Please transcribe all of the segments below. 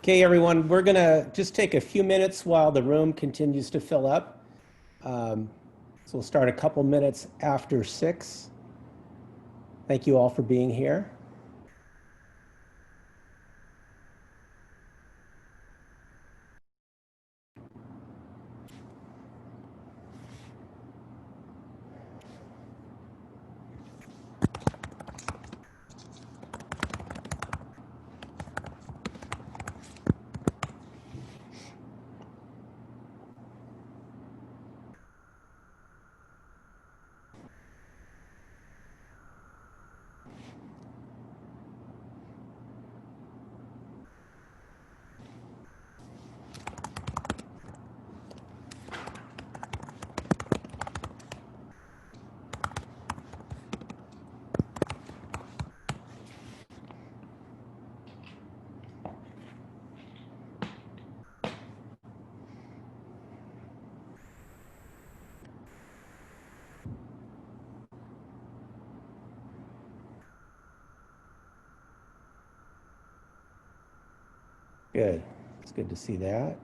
Okay, everyone, we're going to just take a few minutes while the room continues to fill up. So we'll start a couple minutes after 6. Thank you all for being here. Good. It's good to see that.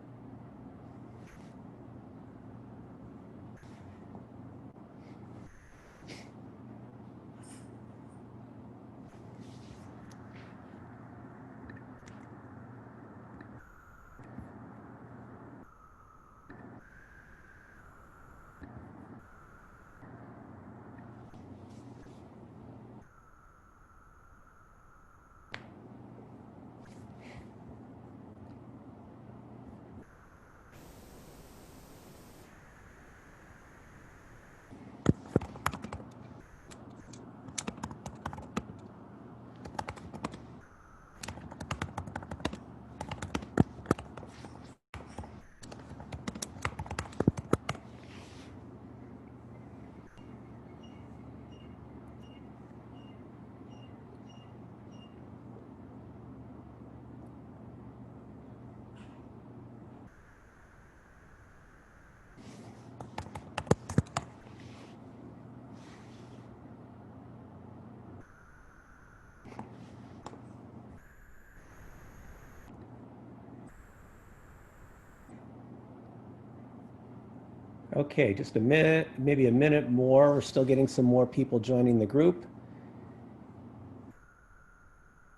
Okay, just a minute, maybe a minute more. We're still getting some more people joining the group.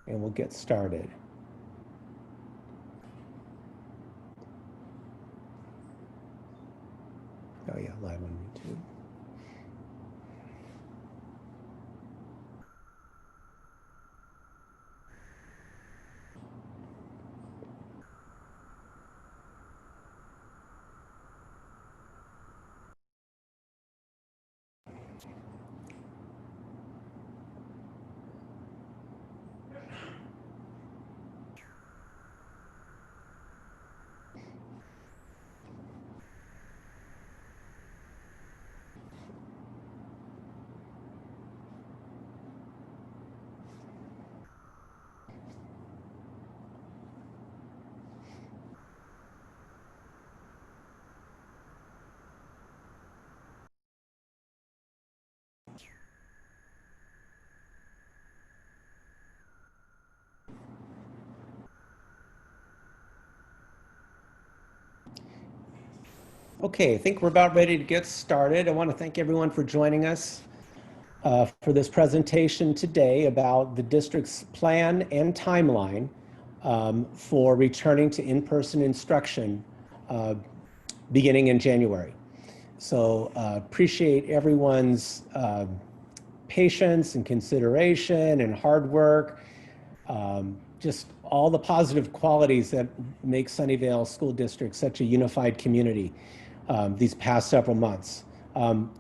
And we'll get started. Oh yeah, live on YouTube. Okay, I think we're about ready to get started. I want to thank everyone for joining us for this presentation today about the district's plan and timeline for returning to in-person instruction beginning in January. So appreciate everyone's patience and consideration and hard work. Just all the positive qualities that make Sunnyvale School District such a unified community these past several months.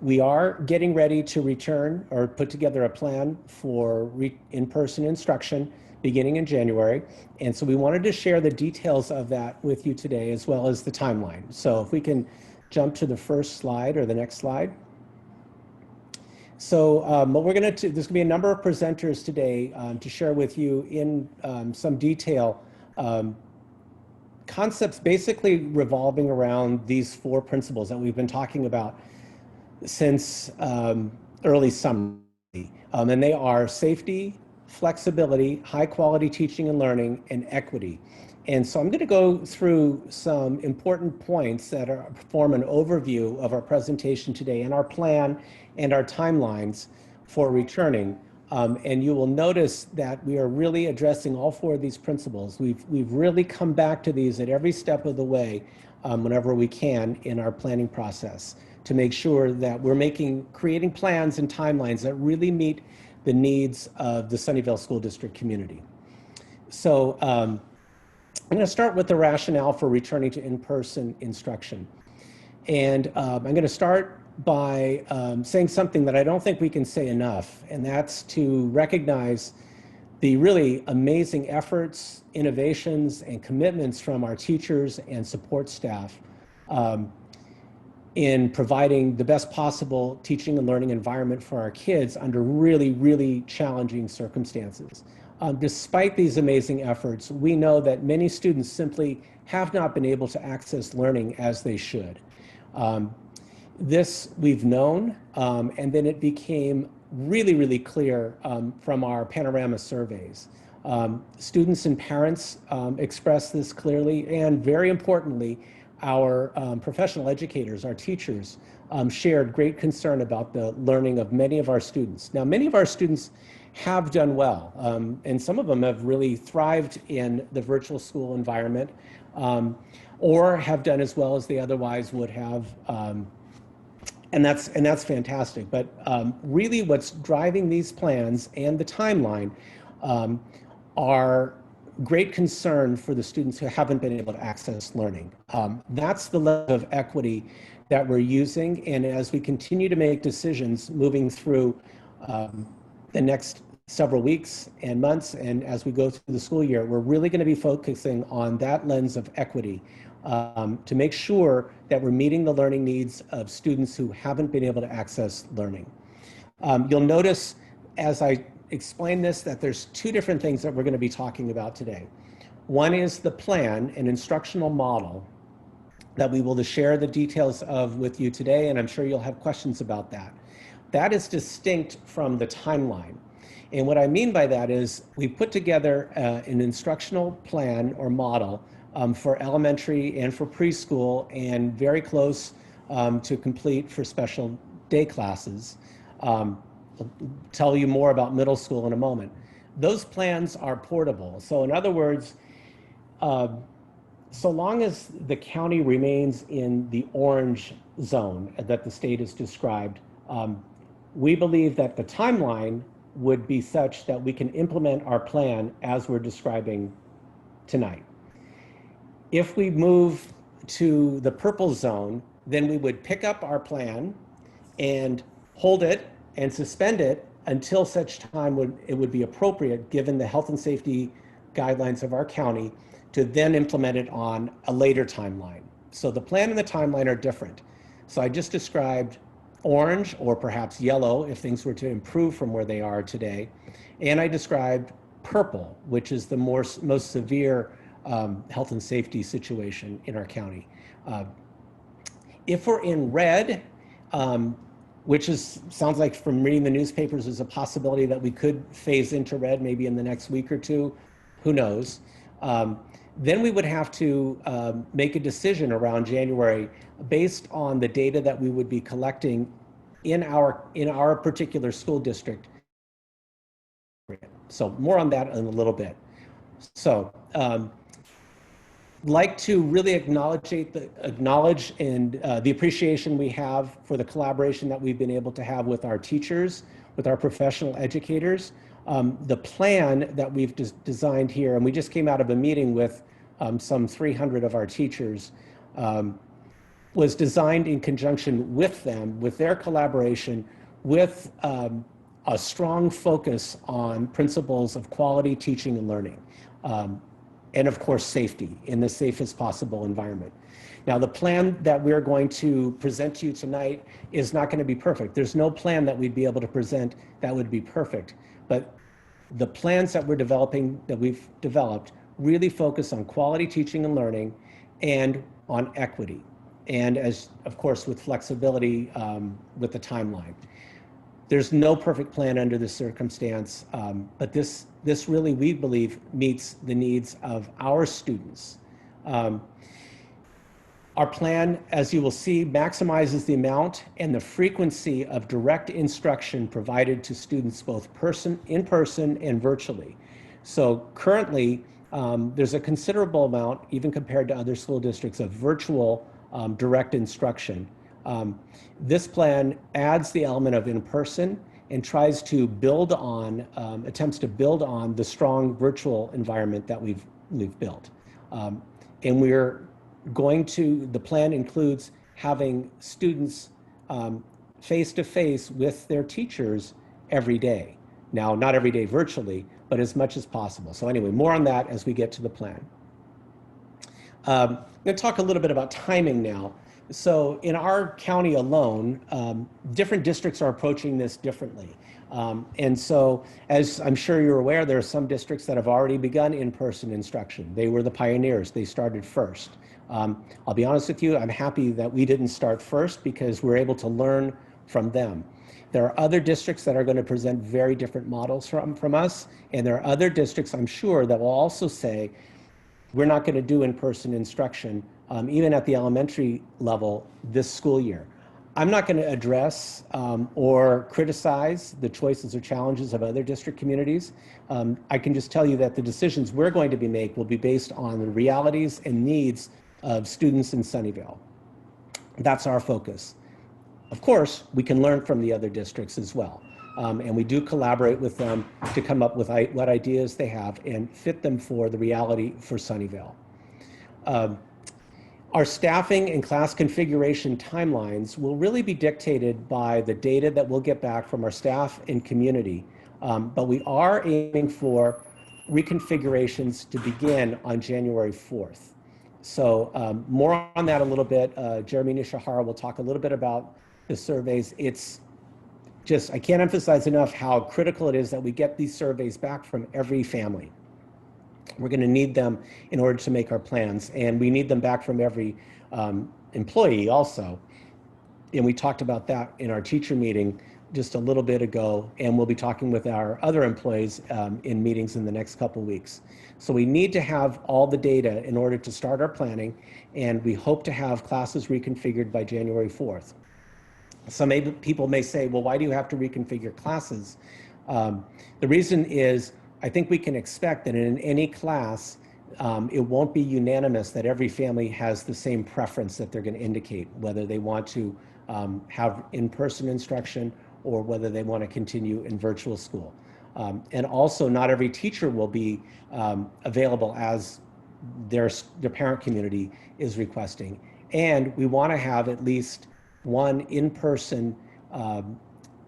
We are getting ready to return or put together a plan for in-person instruction beginning in January. And so we wanted to share the details of that with you today, as well as the timeline. So if we can jump to the first slide or the next slide. So what we're going to do, there's going to be a number of presenters today to share with you in some detail concepts basically revolving around these 4 principles that we've been talking about since early summer. And they are safety, flexibility, high quality teaching and learning, and equity. And so I'm going to go through some important points that form an overview of our presentation today and our plan and our timelines for returning. And you will notice that we are really addressing all four of these principles. We've really come back to these at every step of the way whenever we can in our planning process to make sure that we're creating plans and timelines that really meet the needs of the Sunnyvale School District community. So I'm going to start with the rationale for returning to in-person instruction. And I'm going to start by saying something that I don't think we can say enough, and that's to recognize the really amazing efforts, innovations, and commitments from our teachers and support staff in providing the best possible teaching and learning environment for our kids under really, really challenging circumstances. Despite these amazing efforts, we know that many students simply have not been able to access learning as they should. This we've known, and then it became really, really clear from our panorama surveys. Students and parents expressed this clearly, and very importantly, our professional educators, our teachers, shared great concern about the learning of many of our students. Now, many of our students have done well, and some of them have really thrived in the virtual school environment, or have done as well as they otherwise would have, and that's fantastic. But really what's driving these plans and the timeline are great concern for the students who haven't been able to access learning. That's the level of equity that we're using, and as we continue to make decisions moving through the next several weeks and months, and as we go through the school year, we're really going to be focusing on that lens of equity to make sure that we're meeting the learning needs of students who haven't been able to access learning. You'll notice as I explain this that there's two different things that we're going to be talking about today. One is the plan, an instructional model that we will share the details of with you today, and I'm sure you'll have questions about that. That is distinct from the timeline. And what I mean by that is we put together an instructional plan or model for elementary and for preschool, and very close to complete for special day classes. I'll tell you more about middle school in a moment. Those plans are portable. So in other words, so long as the county remains in the orange zone that the state has described, we believe that the timeline would be such that we can implement our plan as we're describing tonight. If we move to the purple zone, then we would pick up our plan and hold it and suspend it until such time it would be appropriate, given the health and safety guidelines of our county, to then implement it on a later timeline. So the plan and the timeline are different. So I just described orange, or perhaps yellow if things were to improve from where they are today. And I described purple, which is the most severe health and safety situation in our county. If we're in red, which sounds like from reading the newspapers is a possibility that we could phase into red maybe in the next week or two, who knows. Then we would have to make a decision around January based on the data that we would be collecting in our particular school district. So more on that in a little bit. So like to really acknowledge and the appreciation we have for the collaboration that we've been able to have with our teachers, with our professional educators. The plan that we've designed here, and we just came out of a meeting with some 300 of our teachers, was designed in conjunction with them, with their collaboration, with a strong focus on principles of quality teaching and learning. And of course, safety in the safest possible environment. Now, the plan that we're going to present to you tonight is not going to be perfect. There's no plan that we'd be able to present that would be perfect. But the plans that we're developing, that we've developed, really focus on quality teaching and learning and on equity. And as, of course, with flexibility with the timeline. There's no perfect plan under this circumstance, but this really, we believe, meets the needs of our students. Our plan, as you will see, maximizes the amount and the frequency of direct instruction provided to students both in person and virtually. So currently, there's a considerable amount, even compared to other school districts, of virtual direct instruction. This plan adds the element of in-person and tries to build on, attempts to build on the strong virtual environment that we've built. And the plan includes having students face-to-face with their teachers every day. Now, not every day virtually, but as much as possible. So anyway, more on that as we get to the plan. I'm going to talk a little bit about timing now. So in our county alone, different districts are approaching this differently. And so, as I'm sure you're aware, there are some districts that have already begun in-person instruction. They were the pioneers. They started first. I'll be honest with you, I'm happy that we didn't start first because we're able to learn from them. There are other districts that are going to present very different models from us, and there are other districts, I'm sure, that will also say, we're not going to do in-person instruction, even at the elementary level this school year. I'm not going to address or criticize the choices or challenges of other district communities. I can just tell you that the decisions we're going to make will be based on the realities and needs of students in Sunnyvale. That's our focus. Of course, we can learn from the other districts as well. And we do collaborate with them to come up with what ideas they have and fit them for the reality for Sunnyvale. Our staffing and class configuration timelines will really be dictated by the data that we'll get back from our staff and community. But we are aiming for reconfigurations to begin on January 4th. So more on that a little bit. Jeremy Nishihara will talk a little bit about the surveys. It's just, I can't emphasize enough how critical it is that we get these surveys back from every family. We're going to need them in order to make our plans, and we need them back from every employee also. And we talked about that in our teacher meeting just a little bit ago, and we'll be talking with our other employees in meetings in the next couple weeks. So we need to have all the data in order to start our planning, and we hope to have classes reconfigured by January 4th. Some people may say, well, why do you have to reconfigure classes? The reason is, I think we can expect that in any class, it won't be unanimous that every family has the same preference that they're going to indicate, whether they want to have in-person instruction or whether they want to continue in virtual school. And also, not every teacher will be available as their parent community is requesting. And we want to have at least one in-person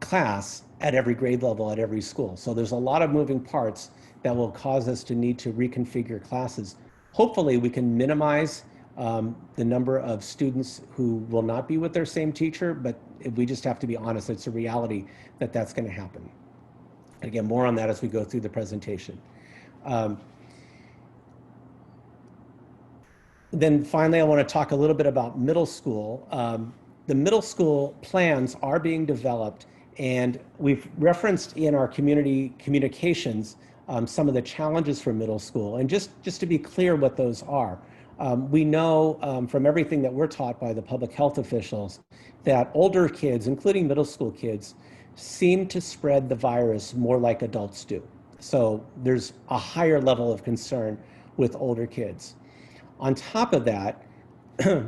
class at every grade level at every school. So there's a lot of moving parts that will cause us to need to reconfigure classes. Hopefully we can minimize the number of students who will not be with their same teacher, but we just have to be honest, it's a reality that that's going to happen. Again, more on that as we go through the presentation. Then finally, I want to talk a little bit about middle school. The middle school plans are being developed, and we've referenced in our community communications some of the challenges for middle school. And just to be clear what those are, we know from everything that we're taught by the public health officials that older kids, including middle school kids, seem to spread the virus more like adults do. So there's a higher level of concern with older kids. On top of that,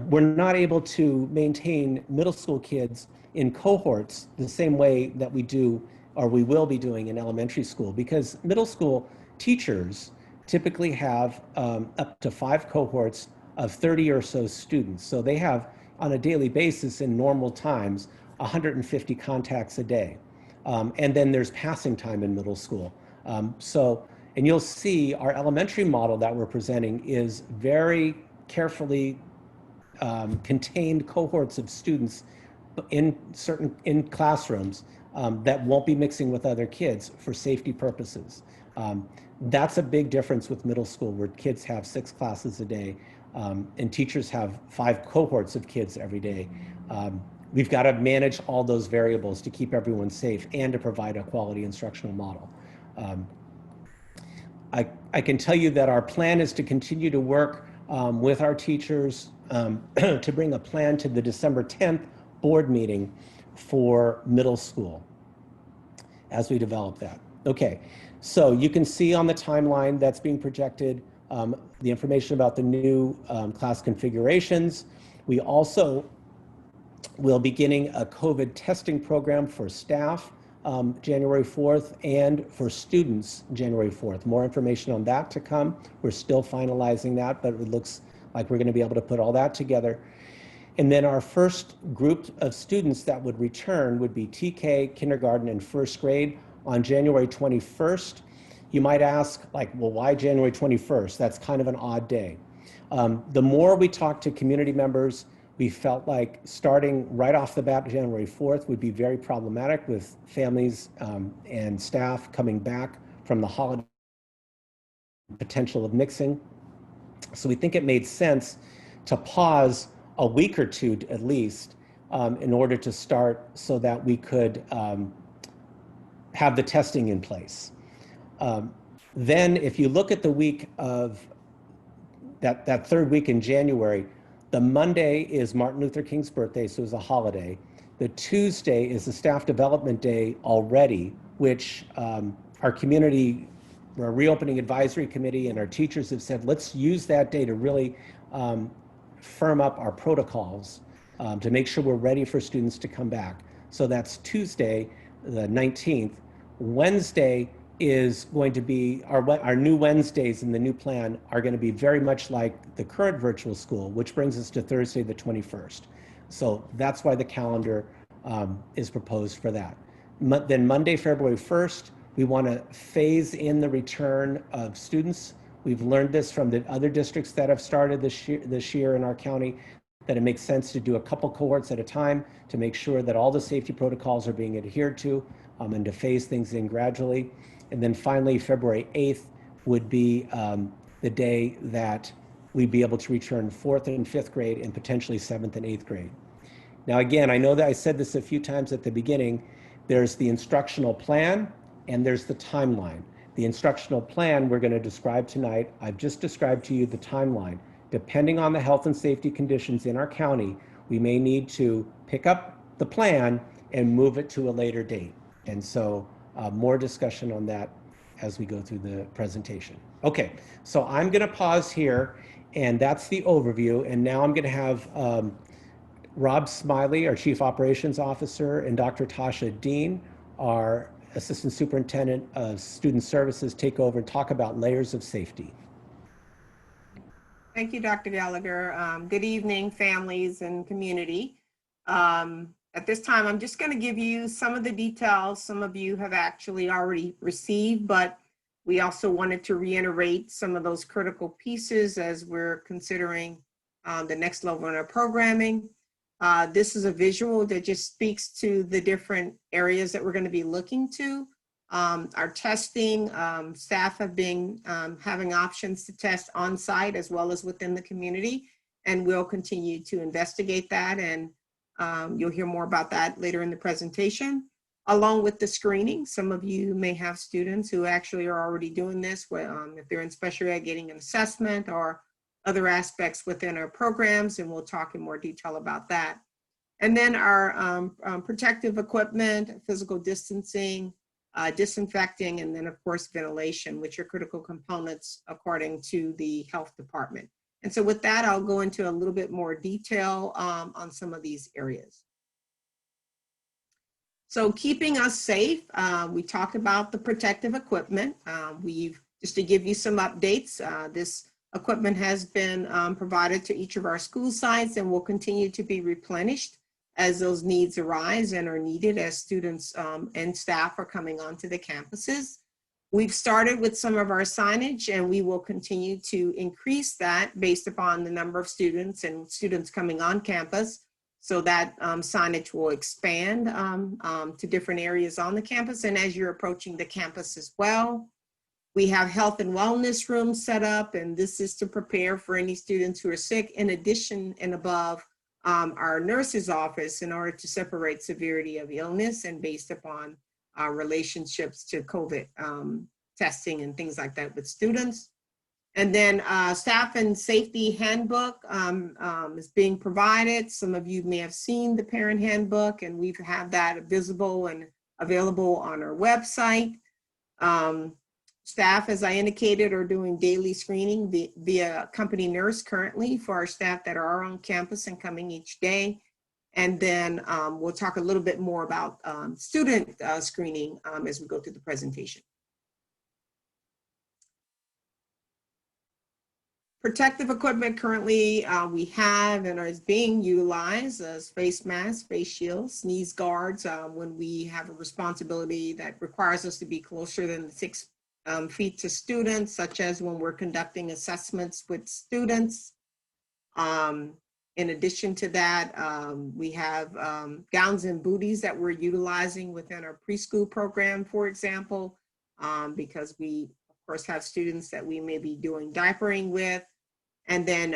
we're not able to maintain middle school kids in cohorts the same way that we do, or we will be doing in elementary school, because middle school teachers typically have up to 5 cohorts of 30 or so students. So they have, on a daily basis in normal times, 150 contacts a day. And then there's passing time in middle school. And you'll see our elementary model that we're presenting is very carefully contained cohorts of students in classrooms that won't be mixing with other kids for safety purposes. That's a big difference with middle school, where kids have 6 classes a day and teachers have 5 cohorts of kids every day. we've got to manage all those variables to keep everyone safe and to provide a quality instructional model. I can tell you that our plan is to continue to work with our teachers to bring a plan to the December 10th board meeting for middle school as we develop that. Okay, so you can see on the timeline that's being projected the information about the new class configurations. We also will be beginning a COVID testing program for staff January 4th and for students January 4th. More information on that to come. We're still finalizing that, but it looks like we're going to be able to put all that together. And then our first group of students that would return would be TK, kindergarten, and first grade on January 21st. You might ask, like, well, why January 21st? That's kind of an odd day. The more we talk to community members, we felt like starting right off the bat January 4th would be very problematic with families and staff coming back from the holiday, potential of mixing. So we think it made sense to pause a week or two at least in order to start so that we could have the testing in place. Then if you look at the week of that third week in January, the Monday is Martin Luther King's birthday, so it's a holiday. The Tuesday is the staff development day already, which our community, our reopening advisory committee and our teachers have said, let's use that day to really firm up our protocols to make sure we're ready for students to come back. So that's Tuesday, the 19th. Wednesday is going to be, our new Wednesdays in the new plan are going to be very much like the current virtual school, which brings us to Thursday the 21st. So that's why the calendar is proposed for that. Then Monday, February 1st, we want to phase in the return of students. We've learned this from the other districts that have started this year in our county, that it makes sense to do a couple cohorts at a time to make sure that all the safety protocols are being adhered to and to phase things in gradually. And then finally, February 8th would be the day that we'd be able to return 4th and 5th grade and potentially 7th and 8th grade. Now, again, I know that I said this a few times at the beginning. There's the instructional plan and there's the timeline. The instructional plan we're going to describe tonight. I've just described to you the timeline. Depending on the health and safety conditions in our county, we may need to pick up the plan and move it to a later date. And so more discussion on that as we go through the presentation. Okay, so I'm going to pause here, and that's the overview. And now I'm going to have Rob Smiley, our Chief Operations Officer, and Dr. Tasha Dean, our Assistant Superintendent of Student Services, take over and talk about layers of safety. Thank you, Dr. Gallagher. Good evening, families and community. At this time, I'm just going to give you some of the details some of you have actually already received, but we also wanted to reiterate some of those critical pieces as we're considering the next level in our programming. This is a visual that just speaks to the different areas that we're going to be looking to. Our testing, staff have been having options to test on site as well as within the community, and we'll continue to investigate that, and you'll hear more about that later in the presentation. Along with the screening, some of you may have students who actually are already doing this, if they're in special ed, getting an assessment or other aspects within our programs, and we'll talk in more detail about that. And then our protective equipment, physical distancing, disinfecting, and then of course ventilation, which are critical components according to the health department. And so with that, I'll go into a little bit more detail on some of these areas. So keeping us safe, we talked about the protective equipment. Just to give you some updates, this equipment has been provided to each of our school sites and will continue to be replenished as those needs arise and are needed as students and staff are coming onto the campuses. We've started with some of our signage, and we will continue to increase that based upon the number of students and students coming on campus. So that signage will expand to different areas on the campus and as you're approaching the campus as well. We have health and wellness rooms set up, and this is to prepare for any students who are sick in addition and above our nurse's office in order to separate severity of illness and based upon relationships to COVID testing and things like that with students. And then staff and safety handbook is being provided. Some of you may have seen the parent handbook, and we've had that visible and available on our website. Staff, as I indicated, are doing daily screening via company nurse currently for our staff that are on campus and coming each day. And then we'll talk a little bit more about student screening as we go through the presentation. Protective equipment currently we have and is being utilized as face masks, face shields, sneeze guards when we have a responsibility that requires us to be closer than 6 feet to students, such as when we're conducting assessments with students. In addition to that, we have gowns and booties that we're utilizing within our preschool program, for example, because we, of course, have students that we may be doing diapering with, and then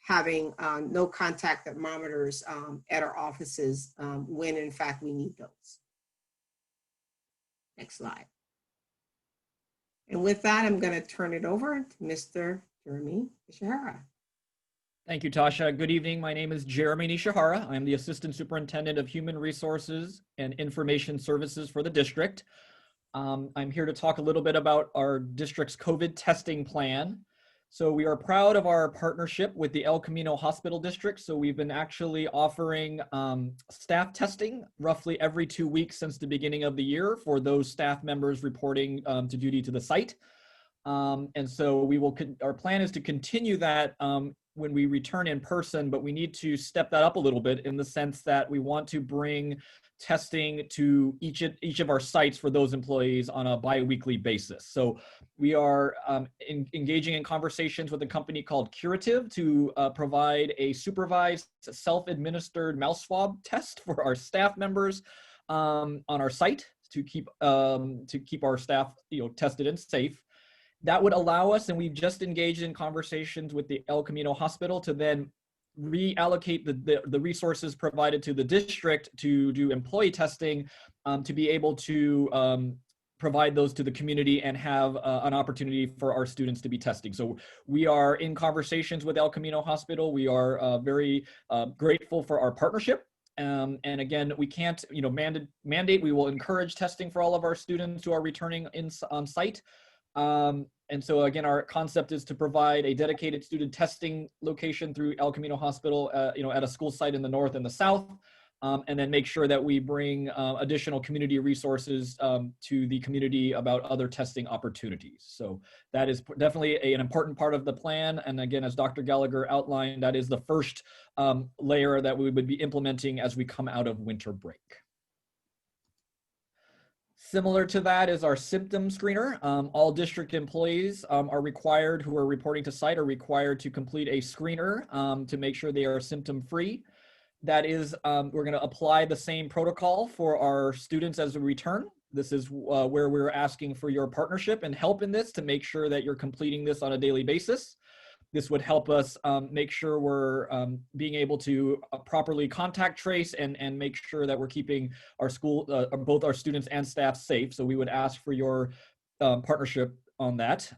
having no contact thermometers at our offices when, in fact, we need those. Next slide. And with that, I'm going to turn it over to Mr. Jeremy Nishihara. Thank you, Tasha. Good evening. My name is Jeremy Nishihara. I'm the Assistant Superintendent of Human Resources and Information Services for the district. I'm here to talk a little bit about our district's COVID testing plan. So we are proud of our partnership with the El Camino Hospital District. So we've been actually offering staff testing roughly every 2 weeks since the beginning of the year for those staff members reporting to duty to the site. And so our plan is to continue that when we return in person, but we need to step that up a little bit in the sense that we want to bring testing to each of our sites for those employees on a bi-weekly basis. So we are engaging in conversations with a company called Curative to provide a supervised self-administered mouth swab test for our staff members on our site to keep our staff tested and safe. That would allow us, and we've just engaged in conversations with the El Camino Hospital to then reallocate the resources provided to the district to do employee testing to be able to provide those to the community and have an opportunity for our students to be testing. So we are in conversations with El Camino Hospital. We are very grateful for our partnership. And again, we can't mandate. We will encourage testing for all of our students who are returning on site. And so again, our concept is to provide a dedicated student testing location through El Camino Hospital, at a school site in the north and the south, and then make sure that we bring additional community resources to the community about other testing opportunities. So that is definitely an important part of the plan. And again, as Dr. Gallagher outlined, that is the first layer that we would be implementing as we come out of winter break. Similar to that is our symptom screener. All district employees are required, who are reporting to site, are required to complete a screener to make sure they are symptom free. That is, we're going to apply the same protocol for our students as we return. This is where we're asking for your partnership and help in this to make sure that you're completing this on a daily basis. This would help us make sure we're being able to properly contact trace and make sure that we're keeping our school, both our students and staff safe. So we would ask for your partnership on that.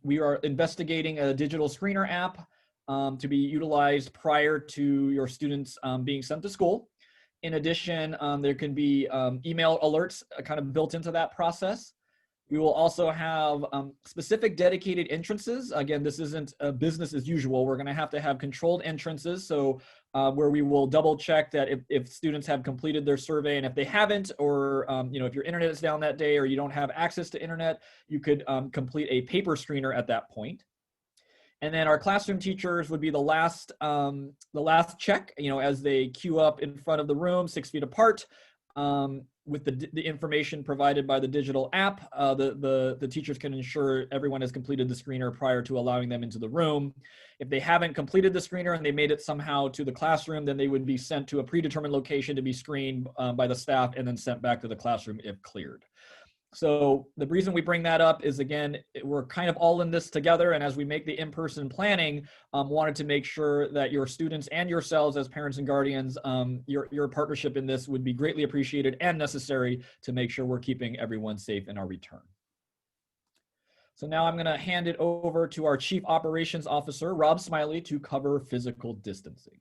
We are investigating a digital screener app to be utilized prior to your students being sent to school. In addition, there can be email alerts kind of built into that process. We will also have specific dedicated entrances. Again, this isn't a business as usual. We're going to have controlled entrances. So where we will double check that if students have completed their survey, and if they haven't, or if your internet is down that day or you don't have access to internet, you could complete a paper screener at that point. And then our classroom teachers would be the last check, as they queue up in front of the room 6 feet apart. With the information provided by the digital app, the teachers can ensure everyone has completed the screener prior to allowing them into the room. If they haven't completed the screener and they made it somehow to the classroom, then they would be sent to a predetermined location to be screened by the staff and then sent back to the classroom if cleared. So the reason we bring that up is, again, we're kind of all in this together. And as we make the in-person planning, wanted to make sure that your students and yourselves as parents and guardians, your partnership in this would be greatly appreciated and necessary to make sure we're keeping everyone safe in our return. So now I'm going to hand it over to our Chief Operations Officer, Rob Smiley, to cover physical distancing.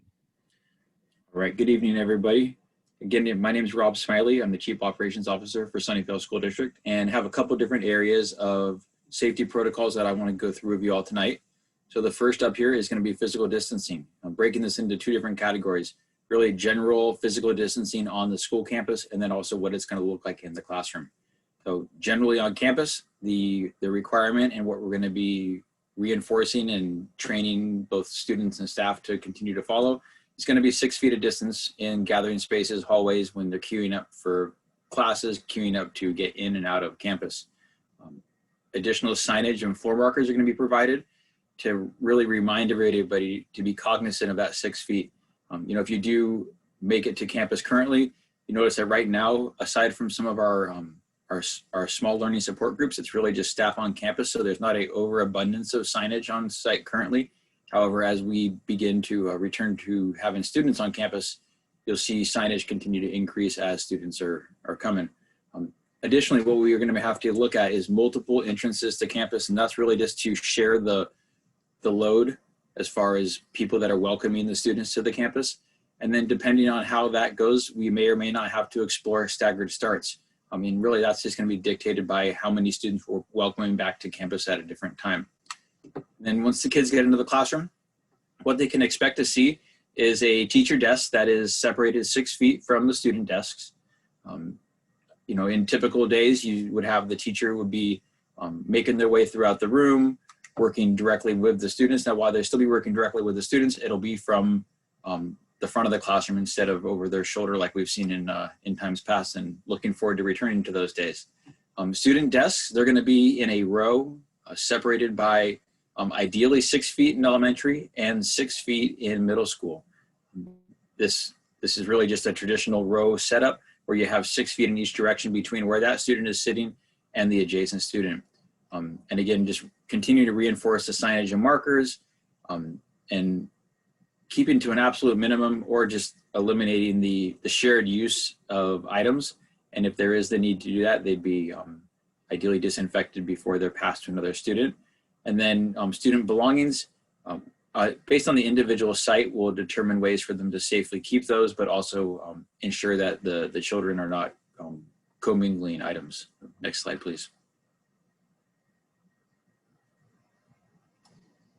All right, good evening, everybody. Again, my name is Rob Smiley. I'm the Chief Operations Officer for Sunnyvale School District and have a couple different areas of safety protocols that I want to go through with you all tonight. So the first up here is going to be physical distancing. I'm breaking this into two different categories, really general physical distancing on the school campus, and then also what it's going to look like in the classroom. So generally on campus, the requirement and what we're going to be reinforcing and training both students and staff to continue to follow, it's going to be 6 feet of distance in gathering spaces, hallways, when they're queuing up for classes, queuing up to get in and out of campus. Additional signage and floor markers are going to be provided to really remind everybody to be cognizant of that 6 feet. You know, if you do make it to campus currently, you notice that right now, aside from some of our small learning support groups, it's really just staff on campus. So there's not an overabundance of signage on site currently. However, as we begin to return to having students on campus, you'll see signage continue to increase as students are coming. Additionally, what we are going to have to look at is multiple entrances to campus, and that's really just to share the load as far as people that are welcoming the students to the campus. And then depending on how that goes, we may or may not have to explore staggered starts. I mean, really, that's just going to be dictated by how many students we're welcoming back to campus at a different time. Then once the kids get into the classroom, what they can expect to see is a teacher desk that is separated 6 feet from the student desks. You know, in typical days, you would have the teacher would be making their way throughout the room, working directly with the students. Now, while they still be working directly with the students, it'll be from the front of the classroom instead of over their shoulder like we've seen in times past, and looking forward to returning to those days. Student desks, they're going to be in a row separated by ideally 6 feet in elementary and 6 feet in middle school. This is really just a traditional row setup where you have 6 feet in each direction between where that student is sitting and the adjacent student. And again, just continue to reinforce the signage and markers and keeping to an absolute minimum or just eliminating the shared use of items. And if there is the need to do that, they'd be ideally disinfected before they're passed to another student. And then student belongings, based on the individual site, will determine ways for them to safely keep those, but also ensure that the children are not commingling items. Next slide, please.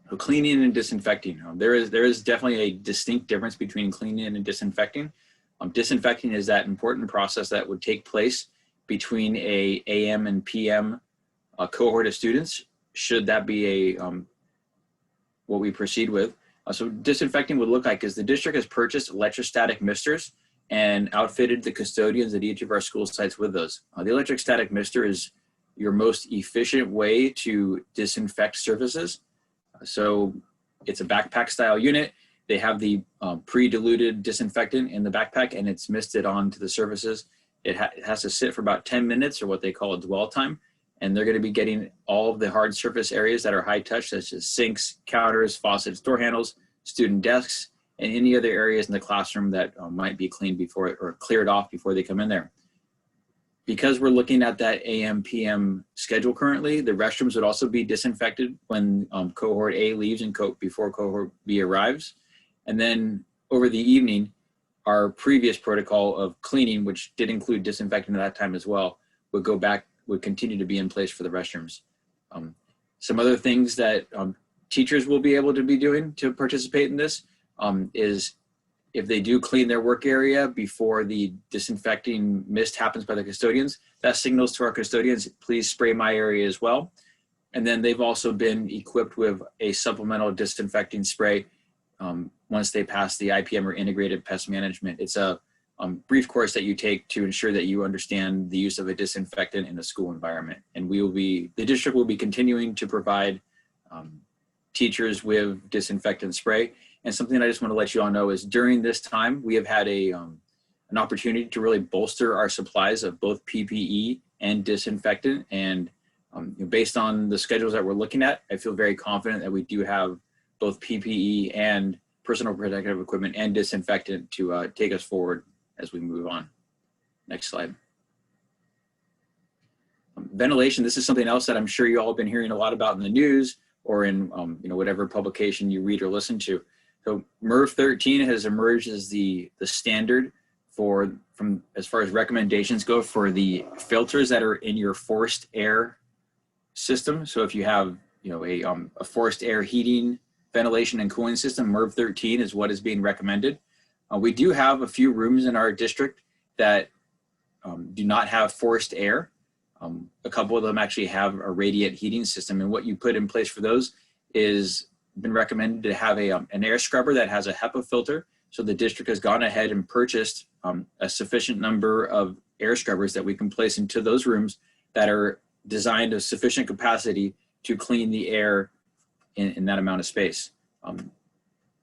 So cleaning and disinfecting. There is definitely a distinct difference between cleaning and disinfecting. Disinfecting is that important process that would take place between a AM and PM cohort of students, should that be what we proceed with. So disinfecting would look like is the district has purchased electrostatic misters and outfitted the custodians at each of our school sites with those. The electrostatic mister is your most efficient way to disinfect surfaces. So it's a backpack style unit. They have the pre-diluted disinfectant in the backpack and it's misted onto the surfaces. It has to sit for about 10 minutes or what they call a dwell time. And they're going to be getting all of the hard surface areas that are high touch, such as sinks, counters, faucets, door handles, student desks, and any other areas in the classroom that might be cleaned before or cleared off before they come in there. Because we're looking at that AM, PM schedule currently, the restrooms would also be disinfected when cohort A leaves and before cohort B arrives. And then over the evening, our previous protocol of cleaning, which did include disinfecting at that time as well, would continue to be in place for the restrooms. Some other things that teachers will be able to be doing to participate in this is if they do clean their work area before the disinfecting mist happens by the custodians, that signals to our custodians, please spray my area as well. And then they've also been equipped with a supplemental disinfecting spray once they pass the IPM or integrated pest management. It's a brief course that you take to ensure that you understand the use of a disinfectant in a school environment. And the district will be continuing to provide teachers with disinfectant spray. And something I just want to let you all know is during this time, we have had an opportunity to really bolster our supplies of both PPE and disinfectant. And based on the schedules that we're looking at, I feel very confident that we do have both PPE and personal protective equipment and disinfectant to take us forward as we move on. Next slide. Ventilation, this is something else that I'm sure you all have been hearing a lot about in the news or in whatever publication you read or listen to. So MERV 13 has emerged as the standard from as far as recommendations go for the filters that are in your forced air system. So if you have a forced air heating, ventilation, and cooling system, MERV 13 is what is being recommended. We do have a few rooms in our district that do not have forced air. A couple of them actually have a radiant heating system, and what you put in place for those is been recommended to have an air scrubber that has a HEPA filter. So the district has gone ahead and purchased a sufficient number of air scrubbers that we can place into those rooms that are designed of sufficient capacity to clean the air in that amount of space.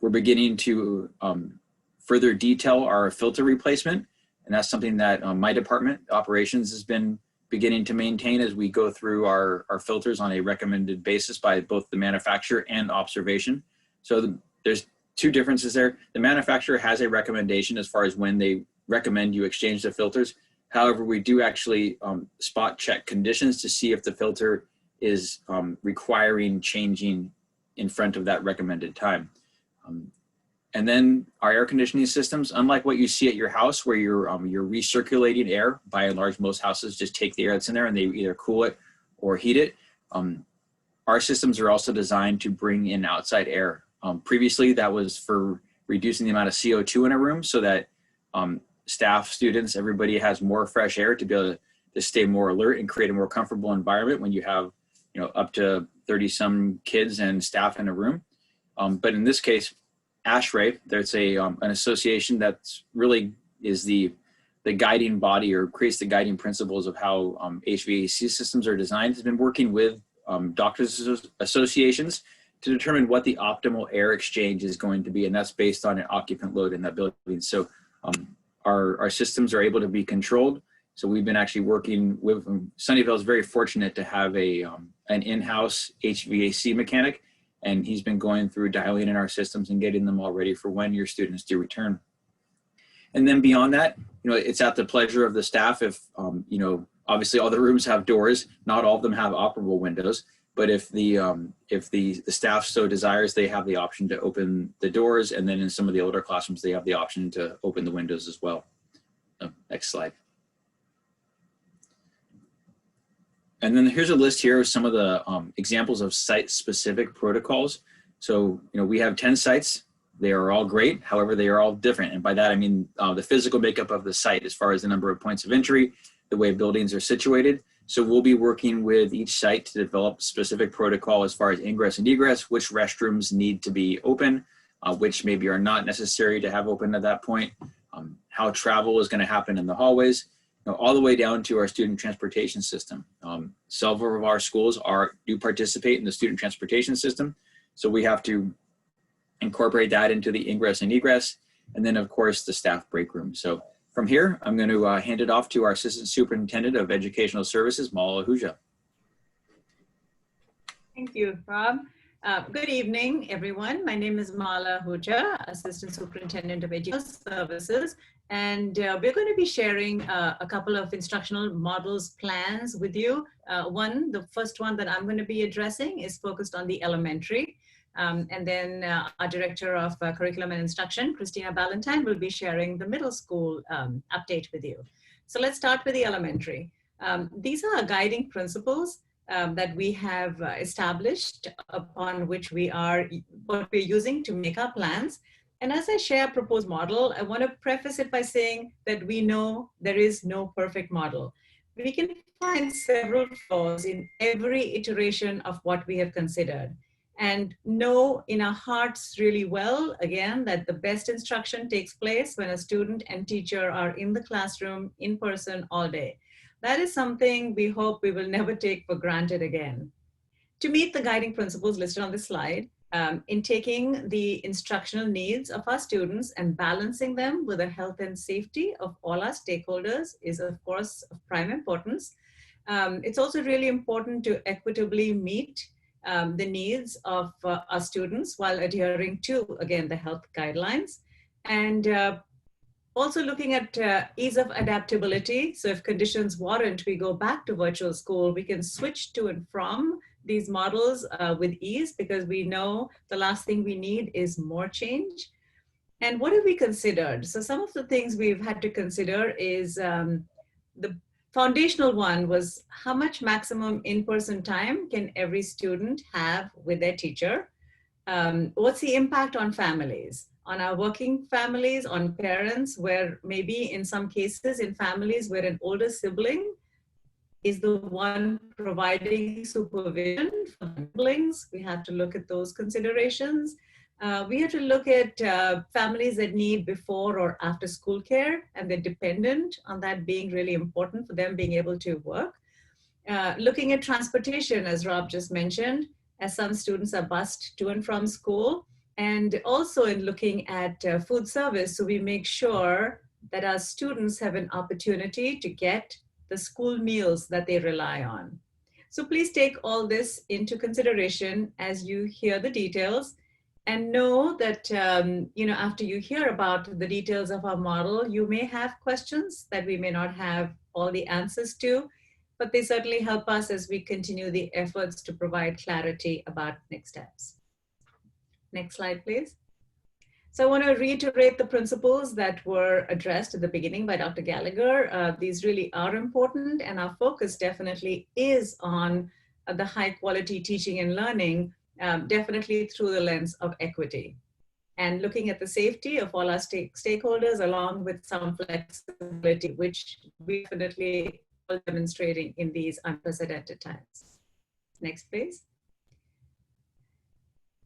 We're beginning to further detail our filter replacement, and that's something that my department, operations, has been beginning to maintain as we go through our filters on a recommended basis by both the manufacturer and observation. So there's two differences there. The manufacturer has a recommendation as far as when they recommend you exchange the filters. However, we do actually spot check conditions to see if the filter is requiring changing in front of that recommended time. And then our air conditioning systems, unlike what you see at your house where you're recirculating air, by and large, most houses just take the air that's in there and they either cool it or heat it. Our systems are also designed to bring in outside air. Previously, that was for reducing the amount of CO2 in a room so that staff, students, everybody has more fresh air to be able to stay more alert and create a more comfortable environment when you have up to 30 some kids and staff in a room. But in this case, ASHRAE, there's an association that's really is the guiding body or creates the guiding principles of how HVAC systems are designed, has been working with doctors' associations to determine what the optimal air exchange is going to be, and that's based on an occupant load in that building. So our systems are able to be controlled. So we've been actually working with, Sunnyvale is very fortunate to have an in-house HVAC mechanic, and he's been going through dialing in our systems and getting them all ready for when your students do return. And then beyond that, it's at the pleasure of the staff if, obviously all the rooms have doors, not all of them have operable windows, but if the staff so desires, they have the option to open the doors, and then in some of the older classrooms, they have the option to open the windows as well. Next slide. And then here's a list here of some of the examples of site-specific protocols. So, we have 10 sites. They are all great. However, they are all different. And by that, I mean the physical makeup of the site as far as the number of points of entry, the way buildings are situated. So we'll be working with each site to develop specific protocol as far as ingress and egress, which restrooms need to be open, which maybe are not necessary to have open at that point, how travel is going to happen in the hallways, all the way down to our student transportation system. Several of our schools do participate in the student transportation system. So we have to incorporate that into the ingress and egress. And then of course the staff break room. So from here, I'm going to hand it off to our Assistant Superintendent of Educational Services, Mala Ahuja. Thank you, Rob. Good evening, everyone. My name is Mala Ahuja, Assistant Superintendent of Educational Services. And we're going to be sharing a couple of instructional models plans with you. The first one that I'm going to be addressing is focused on the elementary. And then our Director of Curriculum and Instruction, Christina Ballantyne, will be sharing the middle school update with you. So let's start with the elementary. These are guiding principles that we have established upon which what we're using to make our plans. And as I share a proposed model, I want to preface it by saying that we know there is no perfect model. We can find several flaws in every iteration of what we have considered, and know in our hearts really well, again, that the best instruction takes place when a student and teacher are in the classroom in person all day. That is something we hope we will never take for granted again. To meet the guiding principles listed on this slide, in taking the instructional needs of our students and balancing them with the health and safety of all our stakeholders is, of course, of prime importance. It's also really important to equitably meet the needs of our students while adhering to, again, the health guidelines. And also looking at ease of adaptability. So if conditions warrant, we go back to virtual school, we can switch to and from these models with ease, because we know the last thing we need is more change. And what have we considered? So some of the things we've had to consider is the foundational one was how much maximum in-person time can every student have with their teacher? What's the impact on families, on our working families, on parents, where maybe in some cases in families where an older sibling is the one providing supervision for siblings, we have to look at those considerations. We have to look at families that need before or after school care, and they're dependent on that being really important for them being able to work. Looking at transportation, as Rob just mentioned, as some students are bused to and from school, and also in looking at food service, so we make sure that our students have an opportunity to get the school meals that they rely on. So please take all this into consideration as you hear the details, and know that after you hear about the details of our model, you may have questions that we may not have all the answers to, but they certainly help us as we continue the efforts to provide clarity about next steps. Next slide, please. So I want to reiterate the principles that were addressed at the beginning by Dr. Gallagher. These really are important, and our focus definitely is on the high quality teaching and learning, definitely through the lens of equity. And looking at the safety of all our stakeholders, along with some flexibility, which we definitely are demonstrating in these unprecedented times. Next, please.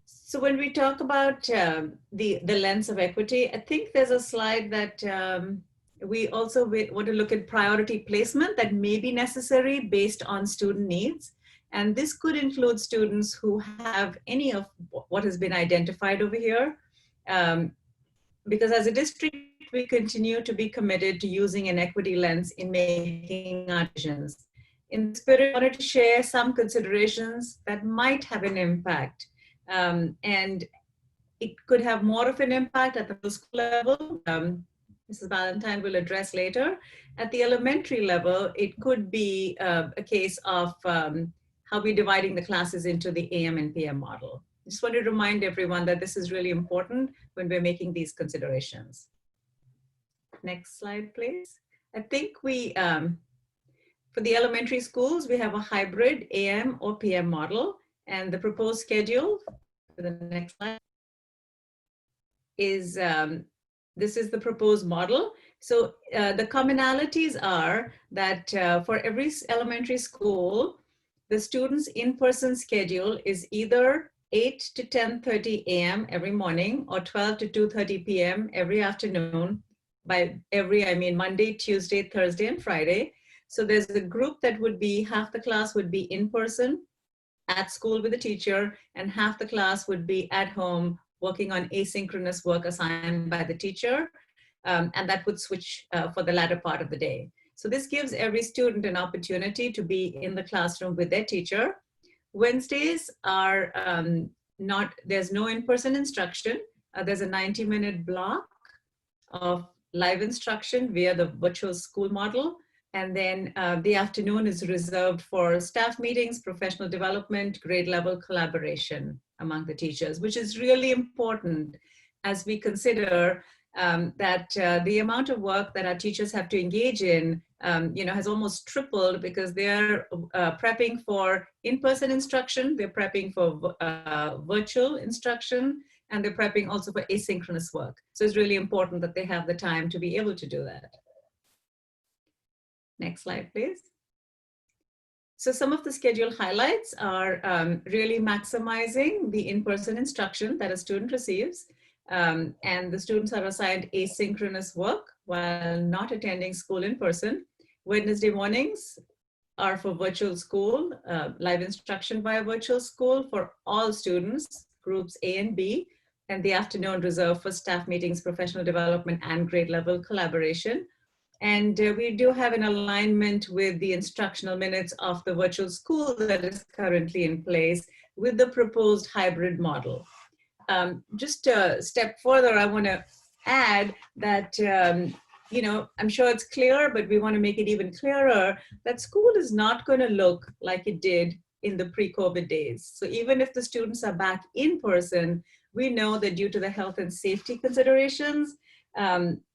So when we talk about the lens of equity, I think there's a slide that we also want to look at priority placement that may be necessary based on student needs. And this could include students who have any of what has been identified over here. Because as a district, we continue to be committed to using an equity lens in making our decisions. In the spirit, I wanted to share some considerations that might have an impact. And it could have more of an impact at the middle school level. Mrs. Valentine will address later. At the elementary level, it could be a case of how we're dividing the classes into the AM and PM model. I just want to remind everyone that this is really important when we're making these considerations. Next slide, please. I think we, for the elementary schools, we have a hybrid AM or PM model, and the proposed schedule, for the next slide, is this is the proposed model. So the commonalities are that for every elementary school, the students' in-person schedule is either 8 to 10:30 a.m. every morning or 12 to 2:30 p.m. every afternoon. By every, I mean Monday, Tuesday, Thursday, and Friday. So there's a group that would be, half the class would be in person at school with the teacher, and half the class would be at home working on asynchronous work assigned by the teacher. And that would switch for the latter part of the day. So this gives every student an opportunity to be in the classroom with their teacher. Wednesdays are there's no in-person instruction. There's a 90-minute block of live instruction via the virtual school model. And then the afternoon is reserved for staff meetings, professional development, grade level collaboration among the teachers, which is really important as we consider that the amount of work that our teachers have to engage in has almost tripled, because they're prepping for in-person instruction, they're prepping for virtual instruction, and they're prepping also for asynchronous work. So it's really important that they have the time to be able to do that. Next slide, please. So some of the schedule highlights are really maximizing the in-person instruction that a student receives. And the students are assigned asynchronous work while not attending school in person. Wednesday mornings are for virtual school, live instruction via virtual school for all students, groups A and B, and the afternoon reserved for staff meetings, professional development, and grade level collaboration. And we do have an alignment with the instructional minutes of the virtual school that is currently in place with the proposed hybrid model. Just a step further, I want to add that, you know, I'm sure it's clear, but we want to make it even clearer that school is not going to look like it did in the pre-COVID days. So even if the students are back in person, we know that due to the health and safety considerations,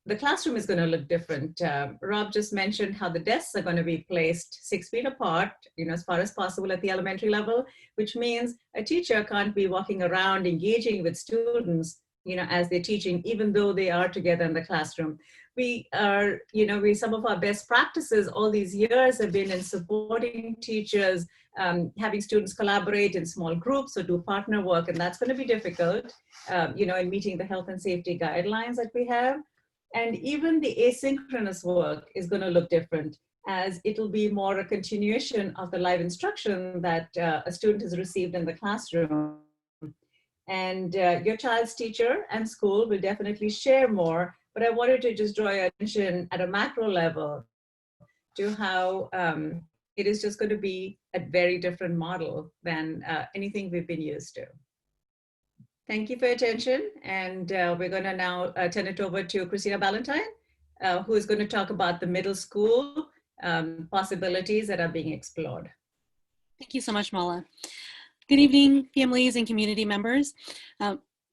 the classroom is going to look different. Rob just mentioned how the desks are going to be placed 6 feet apart, you know, as far as possible at the elementary level, which means a teacher can't be walking around engaging with students, you know, as they're teaching, even though they are together in the classroom. We are, you know, some of our best practices all these years have been in supporting teachers, having students collaborate in small groups or do partner work, and that's going to be difficult, you know, in meeting the health and safety guidelines that we have. And even the asynchronous work is going to look different, as it'll be more a continuation of the live instruction that a student has received in the classroom. And your child's teacher and school will definitely share more, but I wanted to just draw your attention at a macro level to how it is just going to be a very different model than anything we've been used to. Thank you for your attention. And we're going to now turn it over to Christina Ballantyne, who is going to talk about the middle school possibilities that are being explored. Thank you so much, Mala. Good evening, families and community members.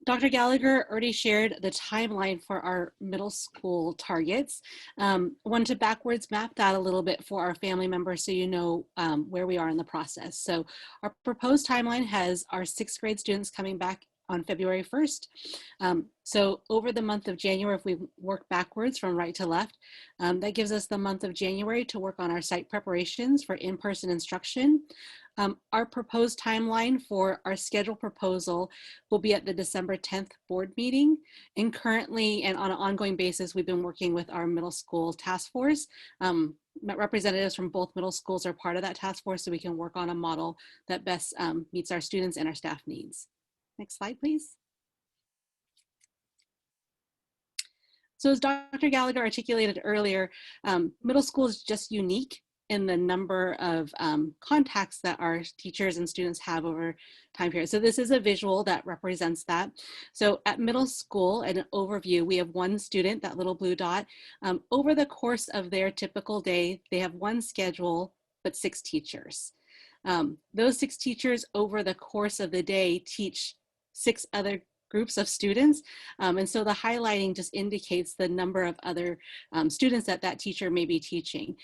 Dr. Gallagher already shared the timeline for our middle school targets. I wanted to backwards map that a little bit for our family members so you know where we are in the process. So our proposed timeline has our 6th grade students coming back on February 1st. So over the month of January, if we work backwards from right to left, that gives us the month of January to work on our site preparations for in-person instruction. Our proposed timeline for our schedule proposal will be at the December 10th board meeting. And currently, and on an ongoing basis, we've been working with our middle school task force. Representatives from both middle schools are part of that task force, so we can work on a model that best meets our students and our staff needs. Next slide, please. So as Dr. Gallagher articulated earlier, middle school is just unique in the number of contacts that our teachers and students have over time period. So this is a visual that represents that. So at middle school, at an overview, we have one student, that little blue dot. Over the course of their typical day, they have one schedule, but 6 teachers. Those 6 teachers over the course of the day teach 6 other groups of students. And so the highlighting just indicates the number of other students that that teacher may be teaching.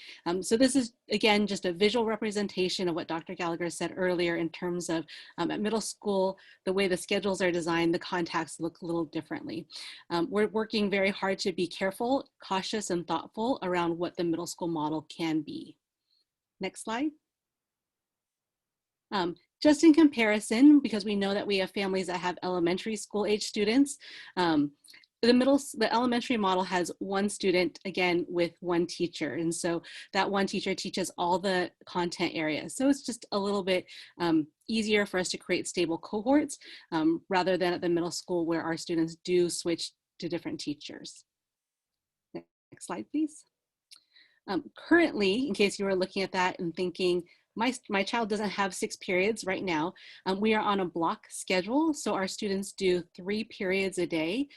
So this is, again, just a visual representation of what Dr. Gallagher said earlier in terms of at middle school, the way the schedules are designed, the contacts look a little differently. We're working very hard to be careful, cautious, and thoughtful around what the middle school model can be. Next slide. Just in comparison, because we know that we have families that have elementary school age students, the elementary model has one student, again, with one teacher. And so that one teacher teaches all the content areas. So it's just a little bit easier for us to create stable cohorts rather than at the middle school where our students do switch to different teachers. Next slide, please. Currently, in case you were looking at that and thinking, my child doesn't have 6 periods right now. We are on a block schedule, so our students do 3 periods a day.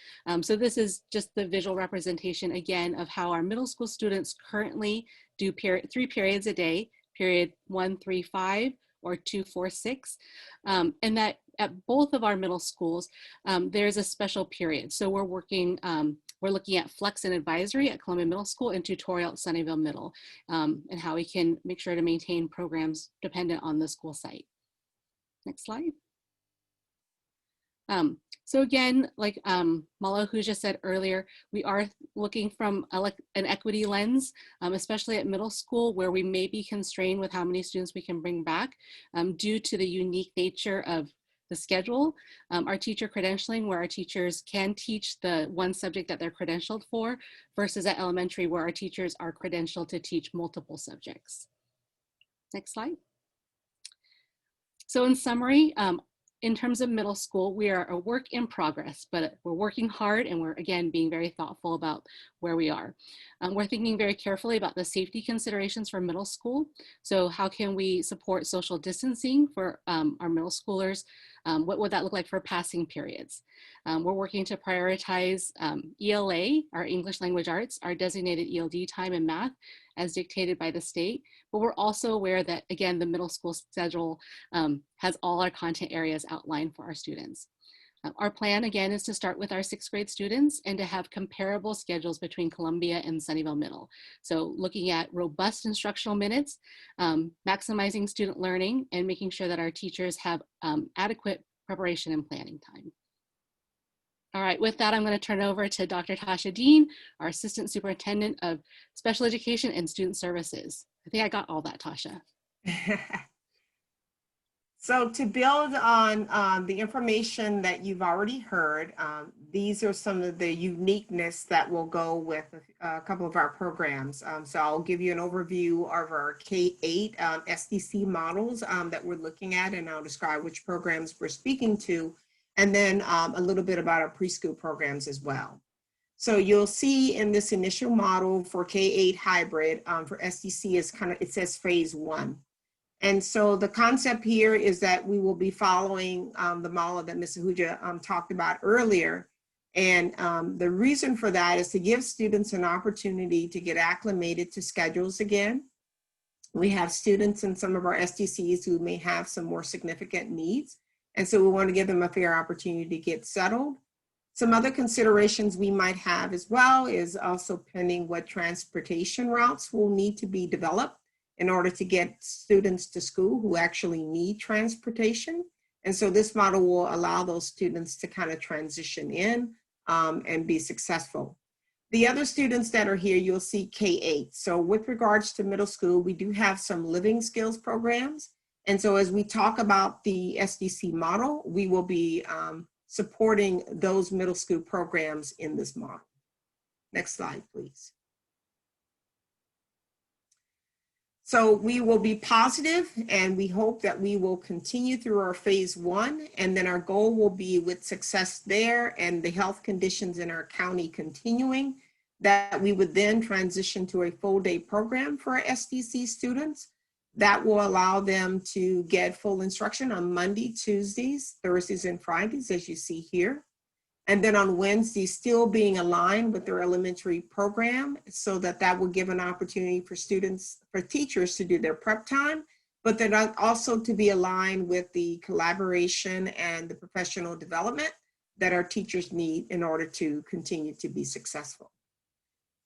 So this is just the visual representation, again, of how our middle school students currently do 3 periods a day, period 1, 3, 5, or 2, 4, 6. And that at both of our middle schools, there's a special period. So we're working, we're looking at flex and advisory at Columbia Middle School and tutorial at Sunnyvale Middle, and how we can make sure to maintain programs dependent on the school site. Next slide. So again, like Mala who just said earlier, we are looking from an equity lens, especially at middle school where we may be constrained with how many students we can bring back due to the unique nature of the schedule, our teacher credentialing where our teachers can teach the one subject that they're credentialed for versus at elementary where our teachers are credentialed to teach multiple subjects. Next slide. So in summary, in terms of middle school, we are a work in progress, but we're working hard and we're, again, being very thoughtful about where we are. We're thinking very carefully about the safety considerations for middle school. So how can we support social distancing for our middle schoolers? What would that look like for passing periods? We're working to prioritize ELA, our English Language Arts, our designated ELD time and math as dictated by the state. But we're also aware that, again, the middle school schedule has all our content areas outlined for our students. Our plan, again, is to start with our 6th grade students and to have comparable schedules between Columbia and Sunnyvale Middle. So looking at robust instructional minutes, maximizing student learning, and making sure that our teachers have adequate preparation and planning time. All right, with that, I'm going to turn it over to Dr. Tasha Dean, our Assistant Superintendent of Special Education and Student Services. I think I got all that, Tasha. So to build on the information that you've already heard, these are some of the uniqueness that will go with a couple of our programs. So I'll give you an overview of our K-8 SDC models that we're looking at, and I'll describe which programs we're speaking to, and then a little bit about our preschool programs as well. So you'll see in this initial model for K-8 hybrid for SDC is it says phase 1. And so the concept here is that we will be following the model that Ms. Ahuja talked about earlier. And the reason for that is to give students an opportunity to get acclimated to schedules again. We have students in some of our SDCs who may have some more significant needs. And so we want to give them a fair opportunity to get settled. Some other considerations we might have as well is also pending what transportation routes will need to be developed in order to get students to school who actually need transportation. And so this model will allow those students to kind of transition in and be successful. The other students that are here, you'll see K-8. So with regards to middle school, we do have some living skills programs. And so as we talk about the SDC model, we will be supporting those middle school programs in this model. Next slide, please. So we will be positive, and we hope that we will continue through our phase 1, and then our goal will be, with success there and the health conditions in our county continuing, that we would then transition to a full day program for our SDC students. That will allow them to get full instruction on Monday, Tuesdays, Thursdays, and Fridays, as you see here. And then on Wednesdays, still being aligned with their elementary program, so that that will give an opportunity for teachers to do their prep time, but then also to be aligned with the collaboration and the professional development that our teachers need in order to continue to be successful.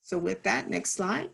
So with that, next slide.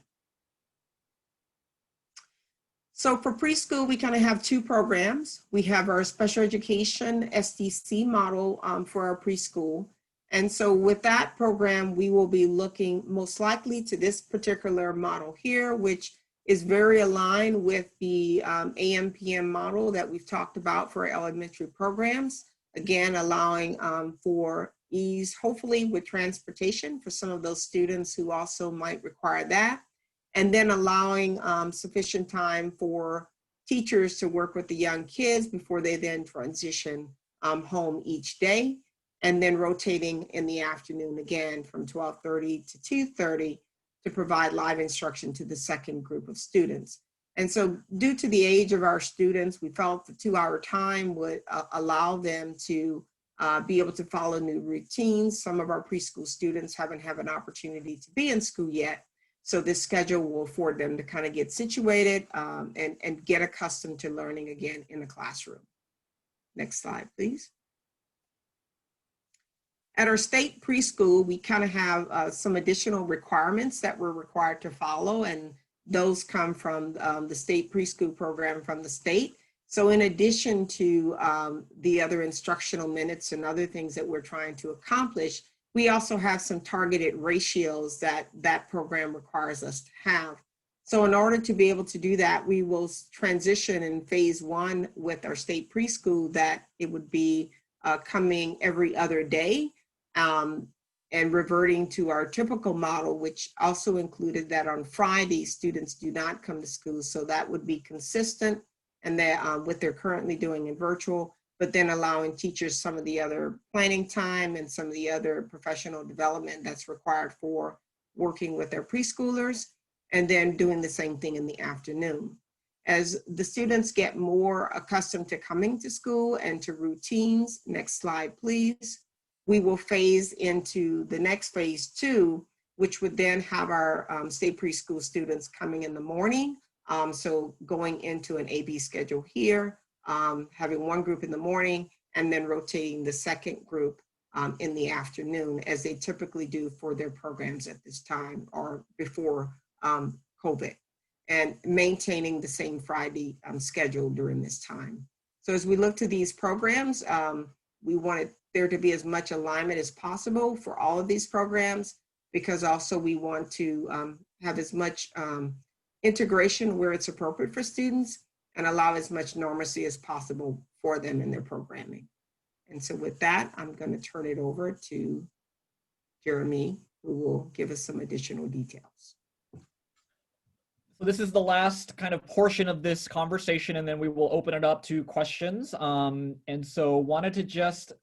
So for preschool, we kind of have 2 programs. We have our special education SDC model for our preschool. And so with that program, we will be looking most likely to this particular model here, which is very aligned with the AM/PM model that we've talked about for elementary programs. Again, allowing for ease, hopefully with transportation for some of those students who also might require that. And then allowing sufficient time for teachers to work with the young kids before they then transition home each day. And then rotating in the afternoon again from 12:30 to 2:30 to provide live instruction to the second group of students. And so due to the age of our students, we felt the 2-hour time would allow them to be able to follow new routines. Some of our preschool students haven't had an opportunity to be in school yet. So this schedule will afford them to kind of get situated and get accustomed to learning again in the classroom. Next slide, please. At our state preschool, we kind of have some additional requirements that we're required to follow, and those come from the state preschool program from the state. So in addition to the other instructional minutes and other things that we're trying to accomplish, we also have some targeted ratios that program requires us to have. So in order to be able to do that, we will transition in phase 1 with our state preschool that it would be coming every other day. And reverting to our typical model, which also included that on Friday, students do not come to school. So that would be consistent and that what they're currently doing in virtual, but then allowing teachers some of the other planning time and some of the other professional development that's required for working with their preschoolers, and then doing the same thing in the afternoon. As the students get more accustomed to coming to school and to routines, next slide, please, we will phase into the next phase 2, which would then have our state preschool students coming in the morning. So going into an AB schedule here, having one group in the morning, and then rotating the second group in the afternoon, as they typically do for their programs at this time or before COVID, and maintaining the same Friday schedule during this time. So as we look to these programs, we wanted there to be as much alignment as possible for all of these programs, because also we want to have as much integration where it's appropriate for students and allow as much normalcy as possible for them in their programming. And so with that, I'm going to turn it over to Jeremy, who will give us some additional details. So this is the last kind of portion of this conversation, and then we will open it up to questions. And so wanted to just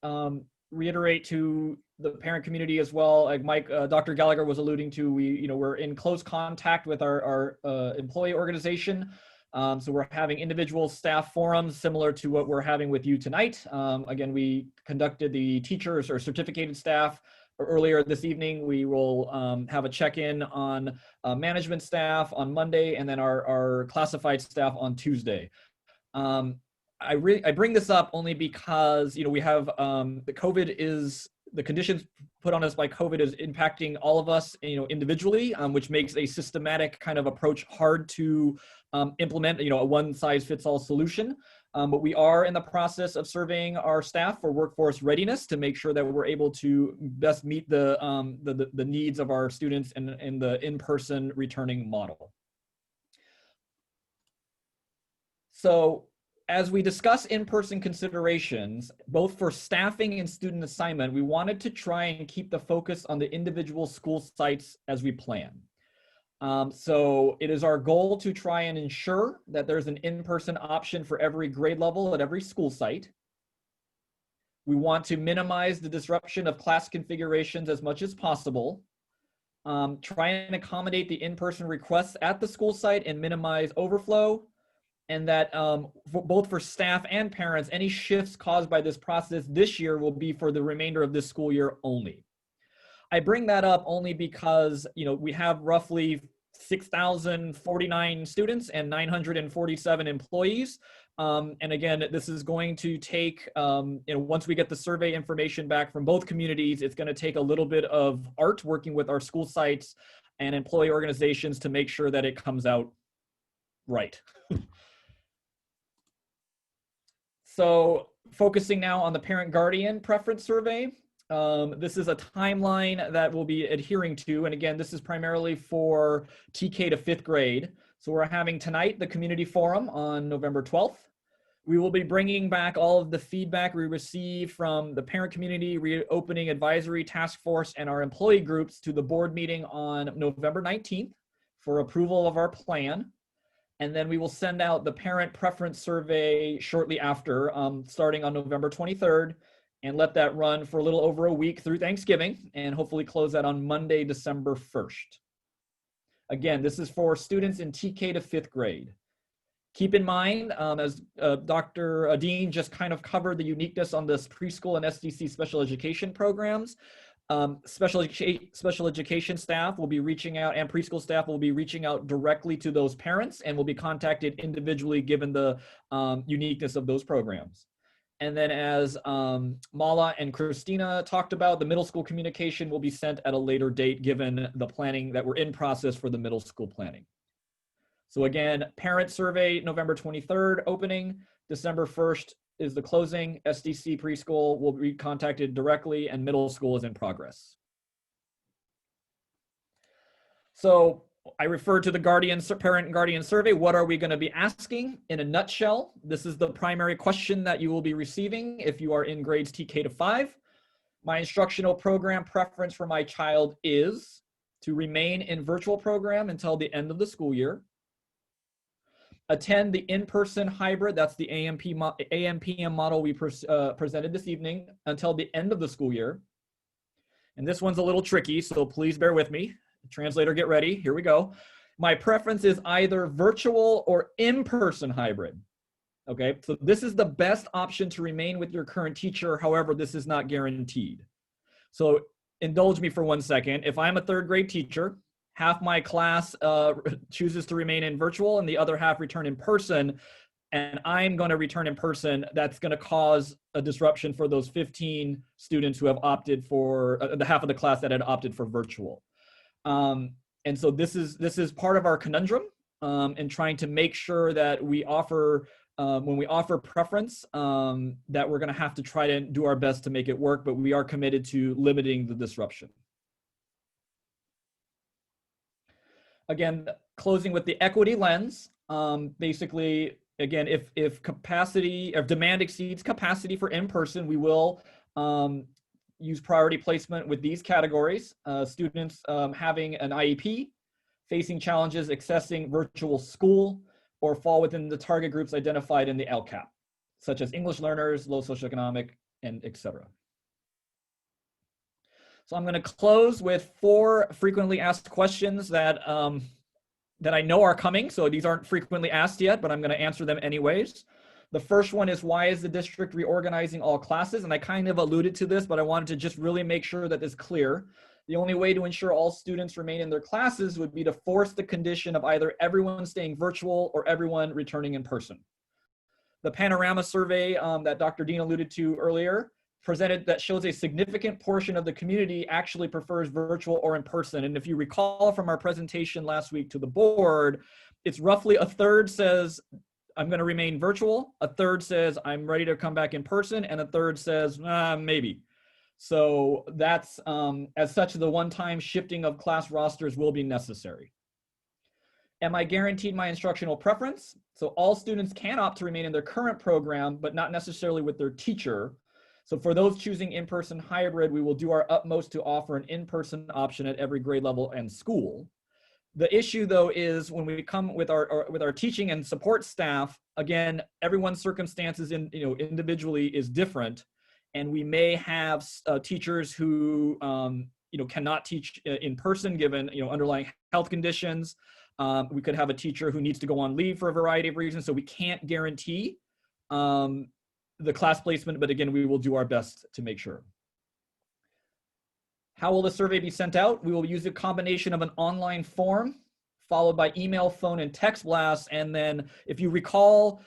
reiterate to the parent community as well, like Mike, Dr. Gallagher was alluding to, we're in close contact with our employee organization. So we're having individual staff forums similar to what we're having with you tonight. Again, we conducted the teachers or certificated staff earlier this evening. We will have a check-in on management staff on Monday, and then our classified staff on Tuesday. I bring this up only because we have the conditions put on us by COVID is impacting all of us, individually, which makes a systematic kind of approach hard to implement, a one-size-fits-all solution. But we are in the process of surveying our staff for workforce readiness to make sure that we're able to best meet the needs of our students in the in-person returning model. So as we discuss in-person considerations, both for staffing and student assignment, we wanted to try and keep the focus on the individual school sites as we plan. So it is our goal to try and ensure that there's an in-person option for every grade level at every school site. We want to minimize the disruption of class configurations as much as possible. Try and accommodate the in-person requests at the school site and minimize overflow. And that both for staff and parents, any shifts caused by this process this year will be for the remainder of this school year only. I bring that up only because, we have roughly 6,049 students and 947 employees. And again, this is going to take, once we get the survey information back from both communities, it's going to take a little bit of art working with our school sites and employee organizations to make sure that it comes out right. So focusing now on the parent-guardian preference survey. This is a timeline that we'll be adhering to. And again, this is primarily for TK to 5th grade. So we're having tonight the community forum on November 12th. We will be bringing back all of the feedback we received from the parent community, reopening advisory task force, and our employee groups to the board meeting on November 19th for approval of our plan. And then we will send out the parent preference survey shortly after, starting on November 23rd, and let that run for a little over a week through Thanksgiving, and hopefully close that on Monday, December 1st. Again, this is for students in TK to 5th grade. Keep in mind, as Dr. Dean just kind of covered the uniqueness on this preschool and SDC special education programs, special education staff will be reaching out, and preschool staff will be reaching out directly to those parents and will be contacted individually given the uniqueness of those programs. And then as Mala and Christina talked about, the middle school communication will be sent at a later date given the planning that we're in process for the middle school planning. So again, parent survey, November 23rd opening, December 1st is the closing. SDC preschool will be contacted directly, and middle school is in progress. So I referred to the parent and guardian survey. What are we going to be asking? In a nutshell, this is the primary question that you will be receiving if you are in grades TK to 5. My instructional program preference for my child is to remain in virtual program until the end of the school year. attend the in-person hybrid, that's the AM/PM model we presented this evening, until the end of the school year. And this one's a little tricky, so please bear with me. Translator, get ready. Here we go. My preference is either virtual or in-person hybrid. Okay, so this is the best option to remain with your current teacher. However, this is not guaranteed. So indulge me for 1 second. If I'm a third grade teacher, half my class chooses to remain in virtual and the other half return in person, and I'm going to return in person, that's going to cause a disruption for those 15 students who have opted for, the half of the class that had opted for virtual. And so this is part of our conundrum in trying to make sure that we offer, when we offer preference, that we're going to have to try to do our best to make it work, but we are committed to limiting the disruption. Again, closing with the equity lens, basically, again, if capacity or demand exceeds capacity for in-person, we will use priority placement with these categories. Students having an IEP, facing challenges accessing virtual school, or fall within the target groups identified in the LCAP, such as English learners, low socioeconomic, and etc. So I'm going to close with 4 frequently asked questions that that I know are coming. So these aren't frequently asked yet, but I'm going to answer them anyways. The first one is, why is the district reorganizing all classes? And I kind of alluded to this, but I wanted to just really make sure that it's clear. The only way to ensure all students remain in their classes would be to force the condition of either everyone staying virtual or everyone returning in person. The panorama survey that Dr. Dean alluded to earlier presented that shows a significant portion of the community actually prefers virtual or in person. And if you recall from our presentation last week to the board, it's roughly a third says, I'm going to remain virtual, a third says, I'm ready to come back in person, and a third says, maybe. So that's, as such, the one-time shifting of class rosters will be necessary. Am I guaranteed my instructional preference? So all students can opt to remain in their current program, but not necessarily with their teacher. So for those choosing in-person hybrid, we will do our utmost to offer an in-person option at every grade level and school. The issue, though, is when we come with our teaching and support staff, again, everyone's circumstances individually is different, and we may have teachers who cannot teach in person given underlying health conditions. We could have a teacher who needs to go on leave for a variety of reasons, so we can't guarantee the class placement, but again, we will do our best to make sure. How will the survey be sent out? We will use a combination of an online form followed by email, phone, and text blasts. And then if you recall,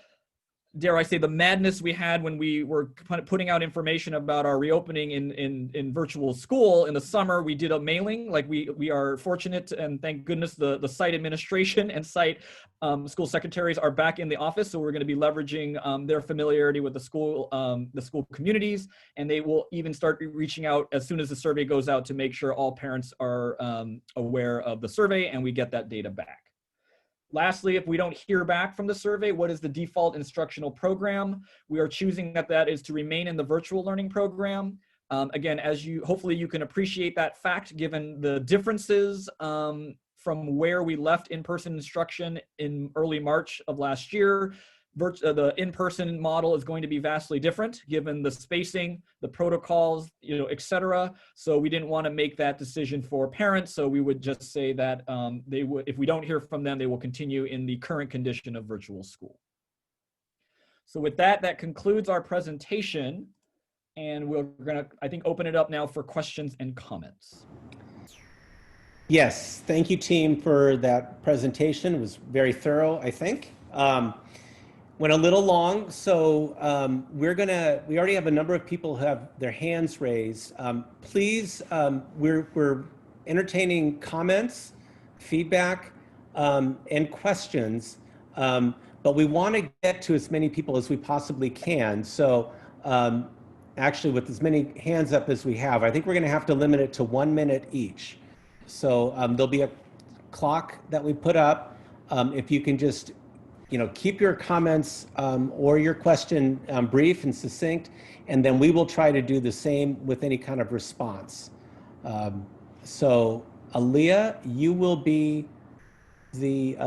dare I say, the madness we had when we were putting out information about our reopening in virtual school in the summer, we did a mailing. Like we are fortunate, and thank goodness the site administration and site school secretaries are back in the office. So we're going to be leveraging their familiarity with the school communities, and they will even start reaching out as soon as the survey goes out to make sure all parents are aware of the survey and we get that data back. Lastly, if we don't hear back from the survey, what is the default instructional program? We are choosing that is to remain in the virtual learning program. Again, hopefully you can appreciate that fact given the differences from where we left in-person instruction in early March of last year. The in-person model is going to be vastly different given the spacing, the protocols, et cetera. So we didn't want to make that decision for parents. So we would just say that they would, if we don't hear from them, they will continue in the current condition of virtual school. So with that, that concludes our presentation. And we're going to, I think, open it up now for questions and comments. Yes, thank you, team, for that presentation. It was very thorough, I think. Went a little long, so we already have a number of people who have their hands raised. Please, we're entertaining comments, feedback, and questions, but we want to get to as many people as we possibly can. So actually, with as many hands up as we have, I think we're going to have to limit it to 1 minute each. So there'll be a clock that we put up. If you can just keep your comments or your question brief and succinct, and then we will try to do the same with any kind of response. So Aaliyah, you will be the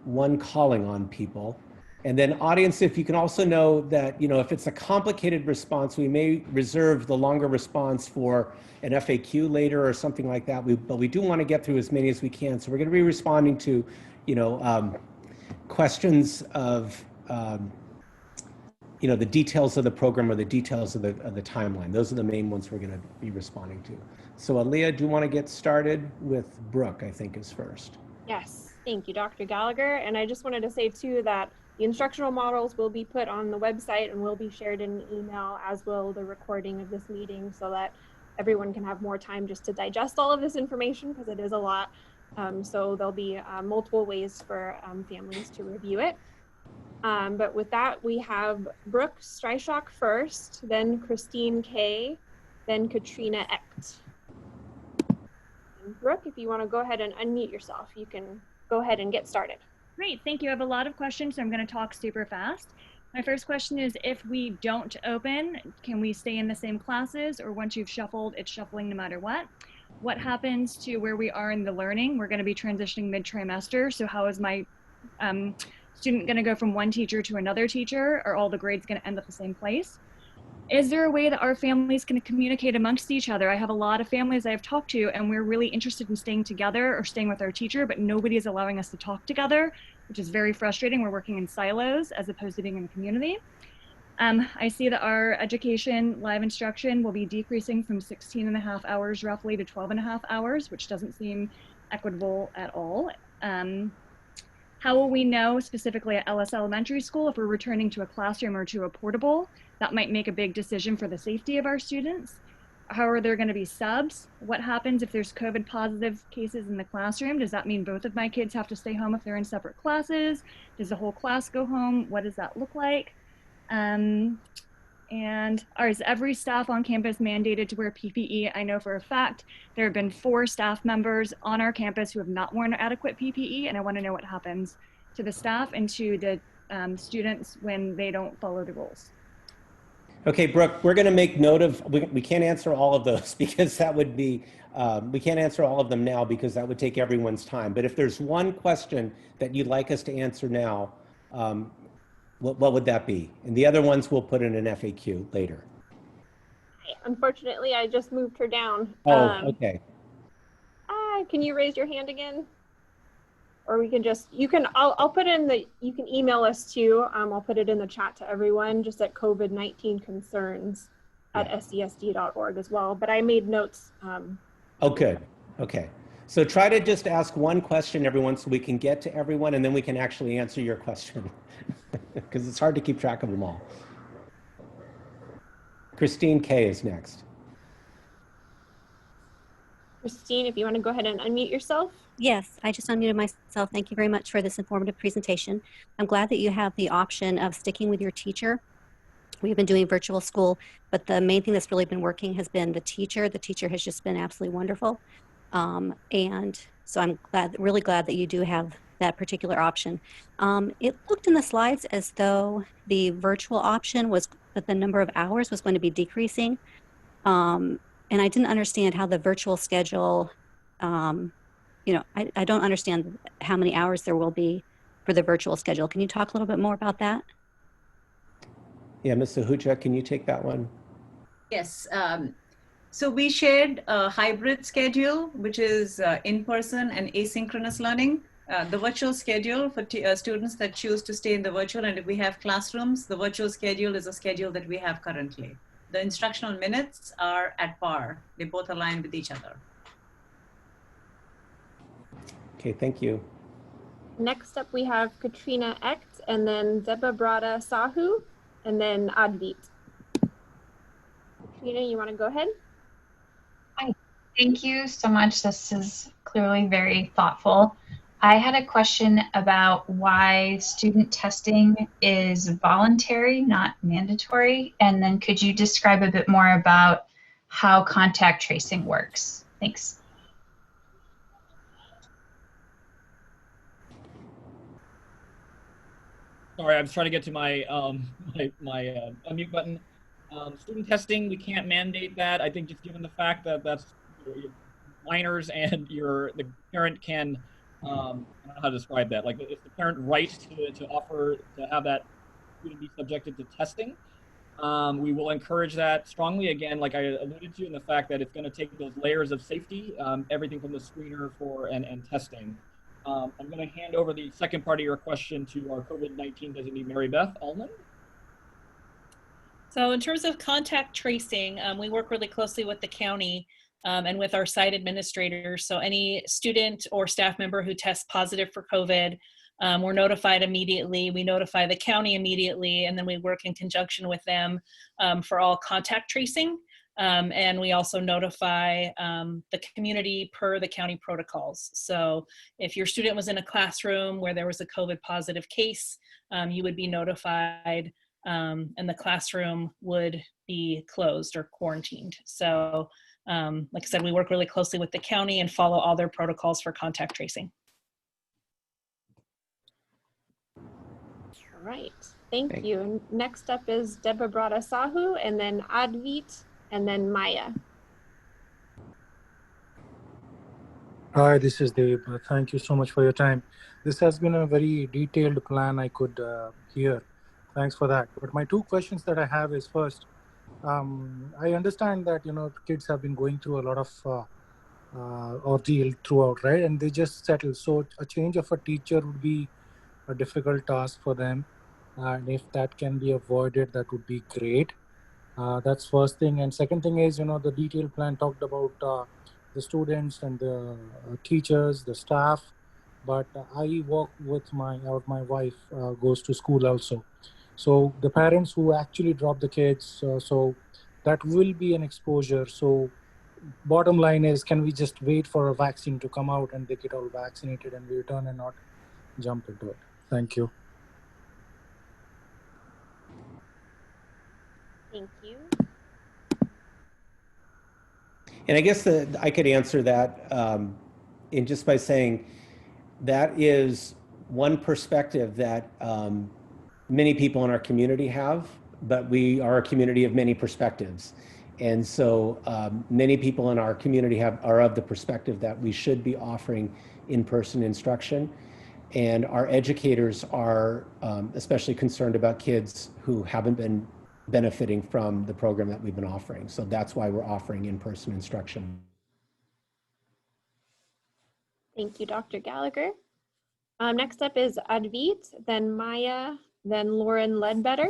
one calling on people. And then audience, if you can also know that, if it's a complicated response, we may reserve the longer response for an FAQ later or something like that. But we do want to get through as many as we can. So we're going to be responding to, questions of, the details of the program or the details of the timeline. Those are the main ones we're going to be responding to. So Aaliyah, do you want to get started with Brooke, I think is first. Yes, thank you, Dr. Gallagher. And I just wanted to say too that the instructional models will be put on the website and will be shared in an email, as will the recording of this meeting, so that everyone can have more time just to digest all of this information, because it is a lot. So there'll be multiple ways for families to review it. But with that, we have Brooke Streishock first, then Christine K, then Katrina Echt. And Brooke, if you want to go ahead and unmute yourself, you can go ahead and get started. Great, thank you. I have a lot of questions, so I'm going to talk super fast. My first question is, if we don't open, can we stay in the same classes, or once you've shuffled, it's shuffling no matter what? What happens to where we are in the learning? We're going to be transitioning mid-trimester, so how is my student going to go from one teacher to another teacher? Are all the grades going to end up the same place? Is there a way that our families can communicate amongst each other? I have a lot of families I've talked to, and we're really interested in staying together or staying with our teacher, but nobody is allowing us to talk together, which is very frustrating. We're working in silos as opposed to being in a community. I see that our education live instruction will be decreasing from 16.5 hours roughly to 12.5 hours, which doesn't seem equitable at all. How will we know specifically at Ellis Elementary School if we're returning to a classroom or to a portable? That might make a big decision for the safety of our students. How are there going to be subs? What happens if there's COVID positive cases in the classroom? Does that mean both of my kids have to stay home if they're in separate classes? Does the whole class go home? What does that look like? And is every staff on campus mandated to wear PPE? I know for a fact there have been 4 staff members on our campus who have not worn adequate PPE, and I want to know what happens to the staff and to the students when they don't follow the rules. Okay, Brooke, we're going to make note of, we can't answer all of those because that would be, we can't answer all of them now because that would take everyone's time. But if there's one question that you'd like us to answer now, what would that be? And the other ones we'll put in an FAQ later. Unfortunately, I just moved her down. Oh, okay. Can you raise your hand again? Or we can just, I'll put in you can email us too. I'll put it in the chat to everyone, just at COVID-19 concerns at SESD.org as well. But I made notes. Oh, good. Okay. So try to just ask one question, everyone, so we can get to everyone, and then we can actually answer your question because it's hard to keep track of them all. Christine K is next. Christine, if you want to go ahead and unmute yourself. Yes, I just unmuted myself. Thank you very much for this informative presentation. I'm glad that you have the option of sticking with your teacher. We've been doing virtual school, but the main thing that's really been working has been the teacher. The teacher has just been absolutely wonderful. And so I'm really glad that you do have that particular option. It looked in the slides as though the virtual option was that the number of hours was going to be decreasing. And I didn't understand how the virtual schedule, I don't understand how many hours there will be for the virtual schedule. Can you talk a little bit more about that? Yeah, Ms. Ahuja, can you take that one? Yes. So we shared a hybrid schedule, which is in-person and asynchronous learning. The virtual schedule for students that choose to stay in the virtual, and if we have classrooms, the virtual schedule is a schedule that we have currently. The instructional minutes are at par. They both align with each other. Okay, thank you. Next up, we have Katrina Echt, and then Debabrata Sahu, and then Advit. Katrina, you want to go ahead? Hi, thank you so much. This is clearly very thoughtful. I had a question about why student testing is voluntary, not mandatory. And then could you describe a bit more about how contact tracing works? Thanks. Sorry, I was trying to get to my my unmute button. Student testing, we can't mandate that. I think just given the fact that that's minors and the parent can I don't know how to describe that. Like, it's the parent right to offer to have that student be subjected to testing. We will encourage that strongly, again, like I alluded to, in the fact that it's going to take those layers of safety, everything from the screener and testing. I'm going to hand over the second part of your question to our COVID-19 designee, Mary Beth Allman. So in terms of contact tracing, we work really closely with the county and with our site administrators. So any student or staff member who tests positive for COVID, we're notified immediately. We notify the county immediately, and then we work in conjunction with them for all contact tracing. And we also notify the community per the county protocols. So if your student was in a classroom where there was a COVID positive case, you would be notified, and the classroom would be closed or quarantined. So like I said, we work really closely with the county and follow all their protocols for contact tracing. All right, thank you. And next up is Debabrata Sahu, and then Advit, and then Maya. Hi, this is Dave. Thank you so much for your time. This has been a very detailed plan I could hear. Thanks for that. But my two questions that I have is first, I understand that, kids have been going through a lot of ordeal throughout, right? And they just settle. So a change of a teacher would be a difficult task for them. And if that can be avoided, that would be great. That's first thing. And second thing is, the detailed plan talked about the students and the teachers, the staff. But I work with my wife goes to school also. So the parents who actually drop the kids, so that will be an exposure. So bottom line is, can we just wait for a vaccine to come out and they get all vaccinated and we return and not jump into it? Thank you. Thank you. And I guess I could answer that in just by saying that is one perspective that many people in our community have, but we are a community of many perspectives. And so many people in our community are of the perspective that we should be offering in-person instruction. And our educators are especially concerned about kids who haven't been benefiting from the program that we've been offering. So that's why we're offering in-person instruction. Thank you, Dr. Gallagher. Next up is Advit, then Maya, then Lauren Ledbetter.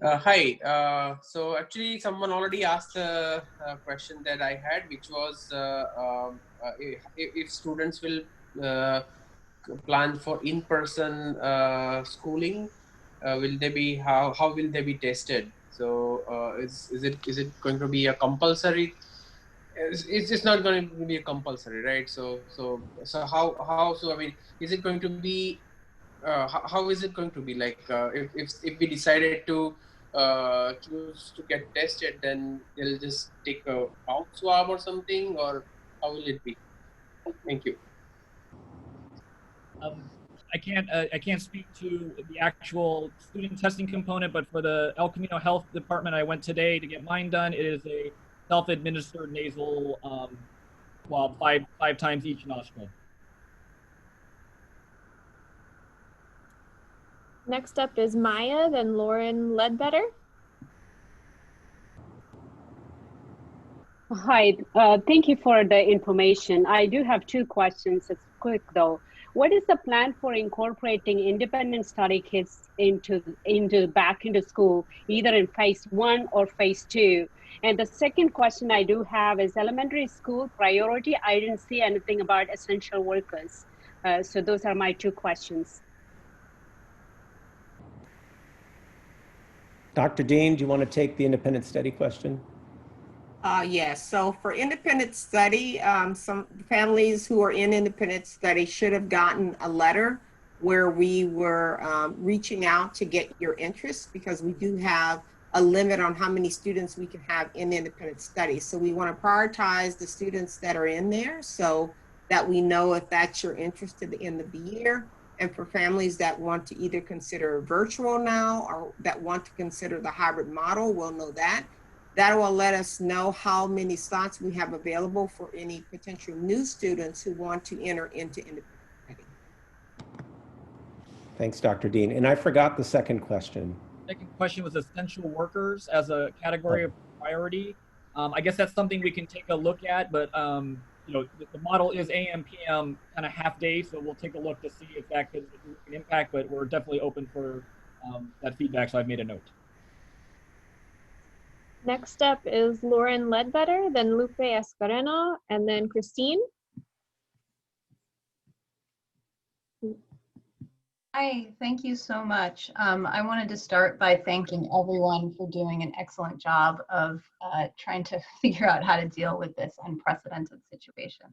Hi. So actually, someone already asked a question that I had, which was if students will plan for in-person schooling, will they be how will they be tested? So is it going to be a compulsory? It's just not going to be a compulsory, right? So how I mean, is it going to be how is it going to be like if we decided to choose to get tested, then they'll just take a mouth swab or something, or how will it be? Thank you. I can't speak to the actual student testing component, but for the El Camino Health Department, I went today to get mine done. It is a self-administered nasal swab, five times each nostril. Next up is Maya, then Lauren Ledbetter. Hi, thank you for the information. I do have two questions. It's quick though. What is the plan for incorporating independent study kits back into school, either in phase 1 or phase 2? And the second question I do have is elementary school priority. I didn't see anything about essential workers. So those are my two questions. Dr. Dean, do you want to take the independent study question? Yes, so for independent study, some families who are in independent study should have gotten a letter where we were reaching out to get your interest, because we do have a limit on how many students we can have in independent study. So we want to prioritize the students that are in there so that we know if that's your interest at the end of the year. And for families that want to either consider virtual now or that want to consider the hybrid model, we'll know that. That will let us know how many slots we have available for any potential new students who want to enter into independent study. Thanks, Dr. Dean. And I forgot the second question. Second question was essential workers as a category of priority. I guess that's something we can take a look at, but you know, the model is AM, PM kind of half day, so we'll take a look to see if that could impact, but we're definitely open for that feedback, so I've made a note. Next up is Lauren Ledbetter, then Lupe Escareno, and then Christine. Hi, thank you so much. I wanted to start by thanking everyone for doing an excellent job of trying to figure out how to deal with this unprecedented situation.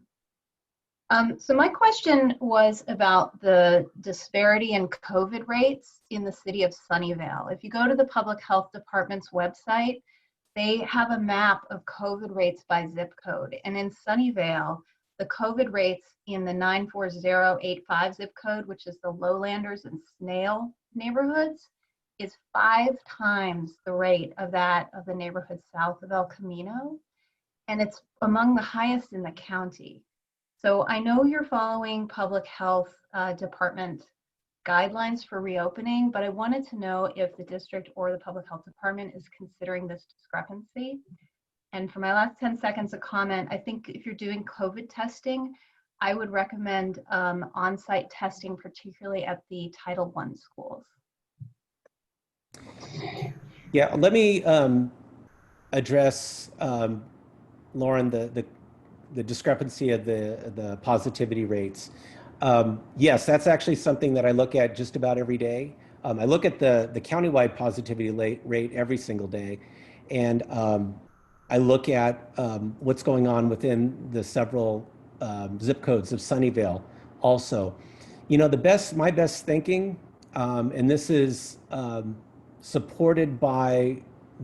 So my question was about the disparity in COVID rates in the city of Sunnyvale. If you go to the Public Health Department's website, they have a map of COVID rates by zip code. And in Sunnyvale, the COVID rates in the 94085 zip code, which is the Lowlanders and Snail neighborhoods, is 5 times the rate of that of the neighborhood south of El Camino. And it's among the highest in the county. So I know you're following Public Health Department guidelines for reopening, but I wanted to know if the district or the Public Health Department is considering this discrepancy. And for my last 10 seconds of comment, I think if you're doing COVID testing, I would recommend on-site testing, particularly at the Title I schools. Yeah, let me address, Lauren, the discrepancy of the positivity rates. Yes, that's actually something that I look at just about every day. I look at the countywide positivity rate every single day, and I look at what's going on within the several zip codes of Sunnyvale also. You know, my best thinking, and this is supported by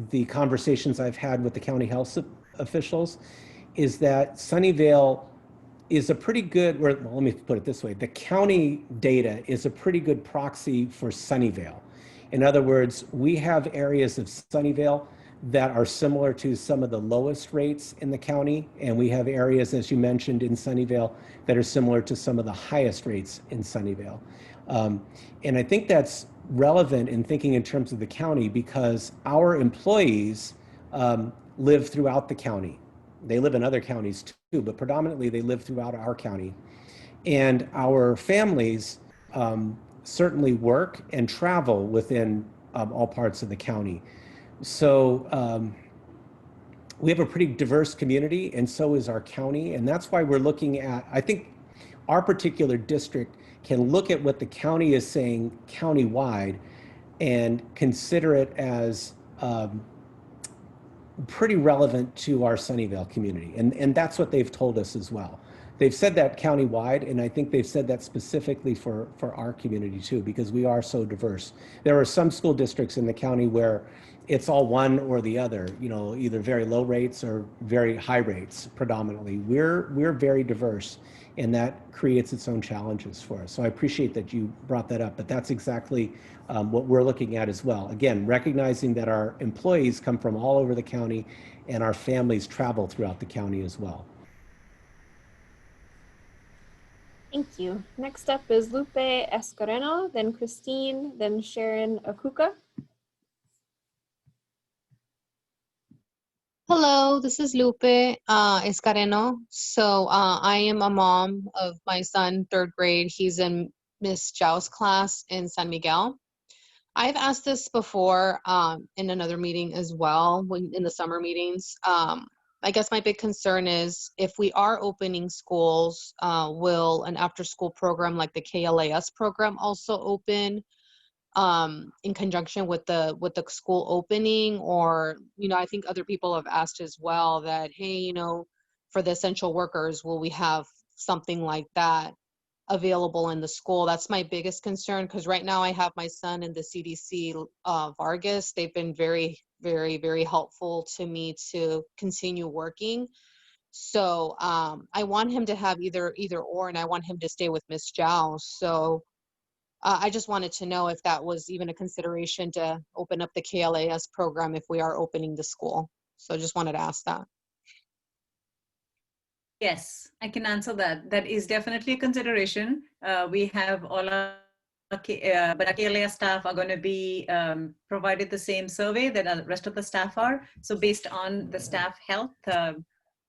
the conversations I've had with the county health officials, is that Sunnyvale is a pretty good, or well, let me put it this way, the county data is a pretty good proxy for Sunnyvale. In other words, we have areas of Sunnyvale that are similar to some of the lowest rates in the county, and we have areas, as you mentioned, in Sunnyvale that are similar to some of the highest rates in Sunnyvale. And I think that's relevant in thinking in terms of the county because our employees live throughout the county. They live in other counties too, but predominantly they live throughout our county. And our families certainly work and travel within all parts of the county. So we have a pretty diverse community, and so is our county. And that's why we're looking at, I think our particular district can look at what the county is saying countywide and consider it as pretty relevant to our Sunnyvale community. And that's what they've told us as well. They've said that countywide, and I think they've said that specifically for our community too, because we are so diverse. There are some school districts in the county where it's all one or the other, you know, either very low rates or very high rates predominantly. We're very diverse, and that creates its own challenges for us. So I appreciate that you brought that up, but that's exactly what we're looking at as well. Again, recognizing that our employees come from all over the county and our families travel throughout the county as well. Thank you. Next up is Lupe Escareno, then Christine, then Sharon Akuka. Hello, this is Lupe Escareno. So I am a mom of my son, 3rd grade. He's in Miss Zhao's class in San Miguel. I've asked this before in another meeting as well, in the summer meetings. I guess my big concern is if we are opening schools, will an after-school program like the KLAS program also open in conjunction with the school opening? Or, you know, I think other people have asked as well that, hey, you know, for the essential workers, will we have something like that available in the school? That's my biggest concern, because right now I have my son in the CDC Vargas. They've been very, very, very helpful to me to continue working. So I want him to have either or, and I want him to stay with Miss Zhao. So I just wanted to know if that was even a consideration to open up the KLAS program if we are opening the school. So just wanted to ask that. Yes, I can answer that. That is definitely a consideration. We have all our, but our KLA staff are going to be provided the same survey that the rest of the staff are. So based on the staff health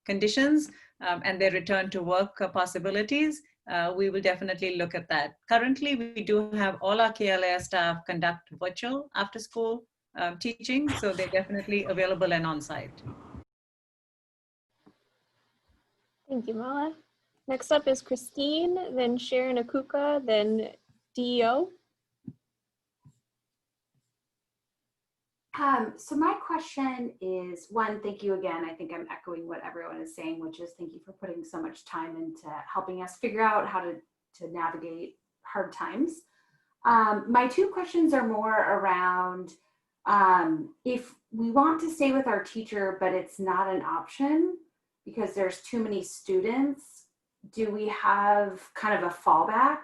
conditions and their return to work possibilities, we will definitely look at that. Currently, we do have all our KLA staff conduct virtual after school teaching, so they're definitely available and on site. Thank you, Mala. Next up is Christine, then Sharon Akuka, then DEO. So my question is, one, thank you again. I think I'm echoing what everyone is saying, which is thank you for putting so much time into helping us figure out how to navigate hard times. My two questions are more around if we want to stay with our teacher, but it's not an option because there's too many students, do we have kind of a fallback?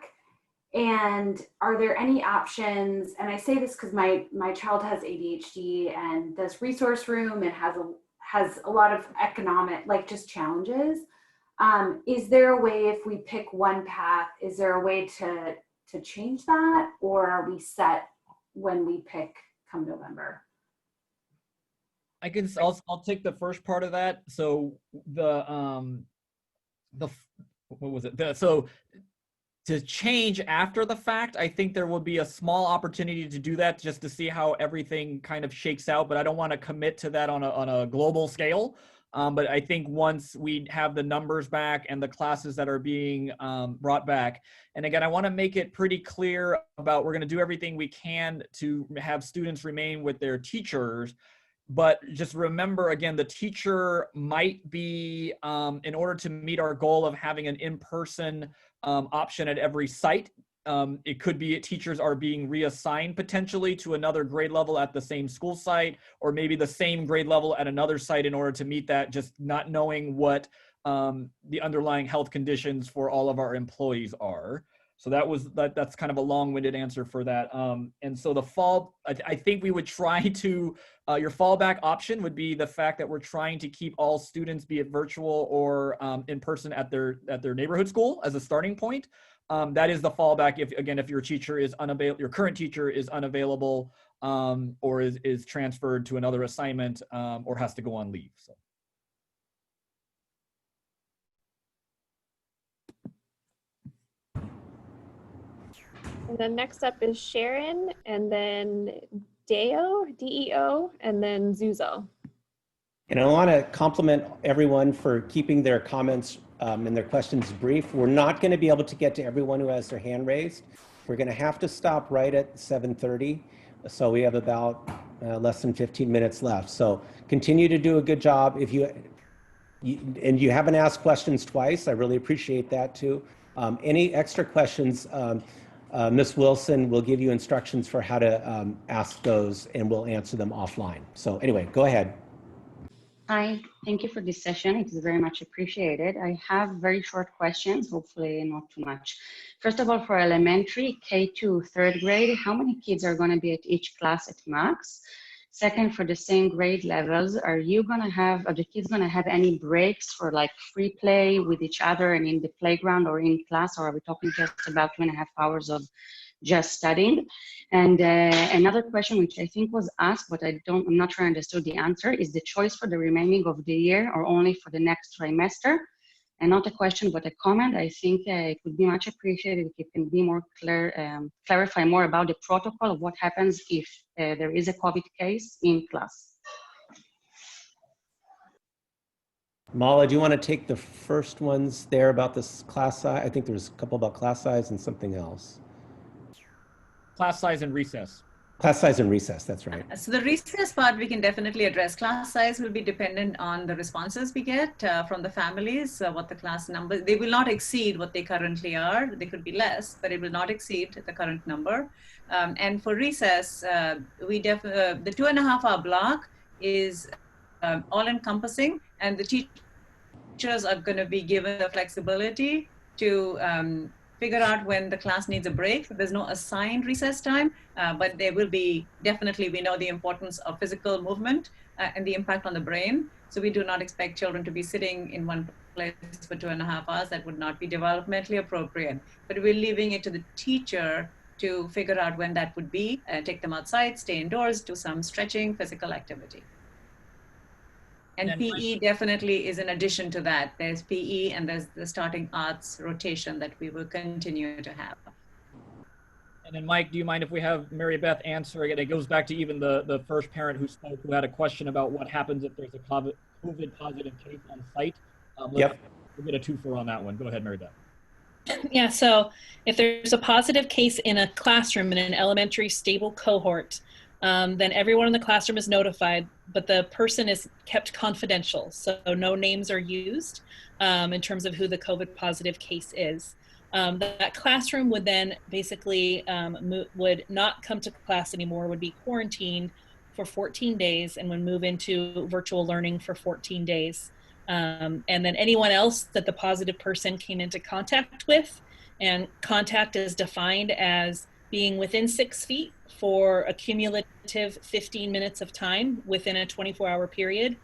And are there any options, and I say this because my child has ADHD and does resource room and has a lot of economic, like just challenges. Is there a way, if we pick one path, is there a way to change that, or are we set when we pick come November? I'll take the first part of that. So what was it? So to change after the fact, I think there will be a small opportunity to do that just to see how everything kind of shakes out, but I don't want to commit to that on a global scale. But I think once we have the numbers back and the classes that are being brought back, and again, I want to make it pretty clear about we're going to do everything we can to have students remain with their teachers. But just remember, again, the teacher might be, in order to meet our goal of having an in-person option at every site, it could be teachers are being reassigned potentially to another grade level at the same school site, or maybe the same grade level at another site in order to meet that, just not knowing what the underlying health conditions for all of our employees are. So that's kind of a long-winded answer for that. And so I think we would try to, your fallback option would be the fact that we're trying to keep all students, be it virtual or in person at their neighborhood school as a starting point. That is the fallback if your teacher is unavailable, your current teacher is unavailable or is transferred to another assignment or has to go on leave. So. And then next up is Sharon, and then DEO, and then Zuzo. And I want to compliment everyone for keeping their comments and their questions brief. We're not going to be able to get to everyone who has their hand raised. We're going to have to stop right at 7:30. So we have about less than 15 minutes left. So continue to do a good job. If you haven't asked questions twice, I really appreciate that too. Any extra questions, Ms. Wilson will give you instructions for how to ask those, and we'll answer them offline. So anyway, go ahead. Hi, thank you for this session. It is very much appreciated. I have very short questions, hopefully not too much. First of all, for elementary, K to third grade, how many kids are going to be at each class at max? Second, for the same grade levels, are the kids going to have any breaks for like free play with each other and in the playground or in class, or are we talking just about 2.5 hours of just studying? And another question, which I think was asked, but I'm not sure I understood the answer, is the choice for the remaining of the year or only for the next trimester? And not a question, but a comment. I think it would be much appreciated if you can be more clear, clarify more about the protocol of what happens if there is a COVID case in class. Mala, do you want to take the first ones there about this class size? I think there was a couple about class size and something else. Class size and recess. Class size and recess, that's right. So the recess part we can definitely address. Class size will be dependent on the responses we get from the families, what the class numbers, they will not exceed what they currently are. They could be less, but it will not exceed the current number. And for recess, the 2.5 hour block is all encompassing, and the teachers are going to be given the flexibility to figure out when the class needs a break. So there's no assigned recess time, but there will be, definitely we know the importance of physical movement and the impact on the brain. So we do not expect children to be sitting in one place for 2.5 hours. That would not be developmentally appropriate. But we're leaving it to the teacher to figure out when that would be, take them outside, stay indoors, do some stretching, physical activity. And PE definitely is in addition to that. There's PE and there's the starting arts rotation that we will continue to have. And then Mike, do you mind if we have Mary Beth answer it? It goes back to even the first parent who spoke, who had a question about what happens if there's a COVID positive case on site. We'll get a twofer on that one. Go ahead, Mary Beth. Yeah, so if there's a positive case in a classroom in an elementary stable cohort, then everyone in the classroom is notified, but the person is kept confidential. So no names are used in terms of who the COVID positive case is. That classroom would then basically would not come to class anymore, would be quarantined for 14 days and would move into virtual learning for 14 days. And then anyone else that the positive person came into contact with, and contact is defined as being within 6 feet for a cumulative 15 minutes of time within a 24-hour period,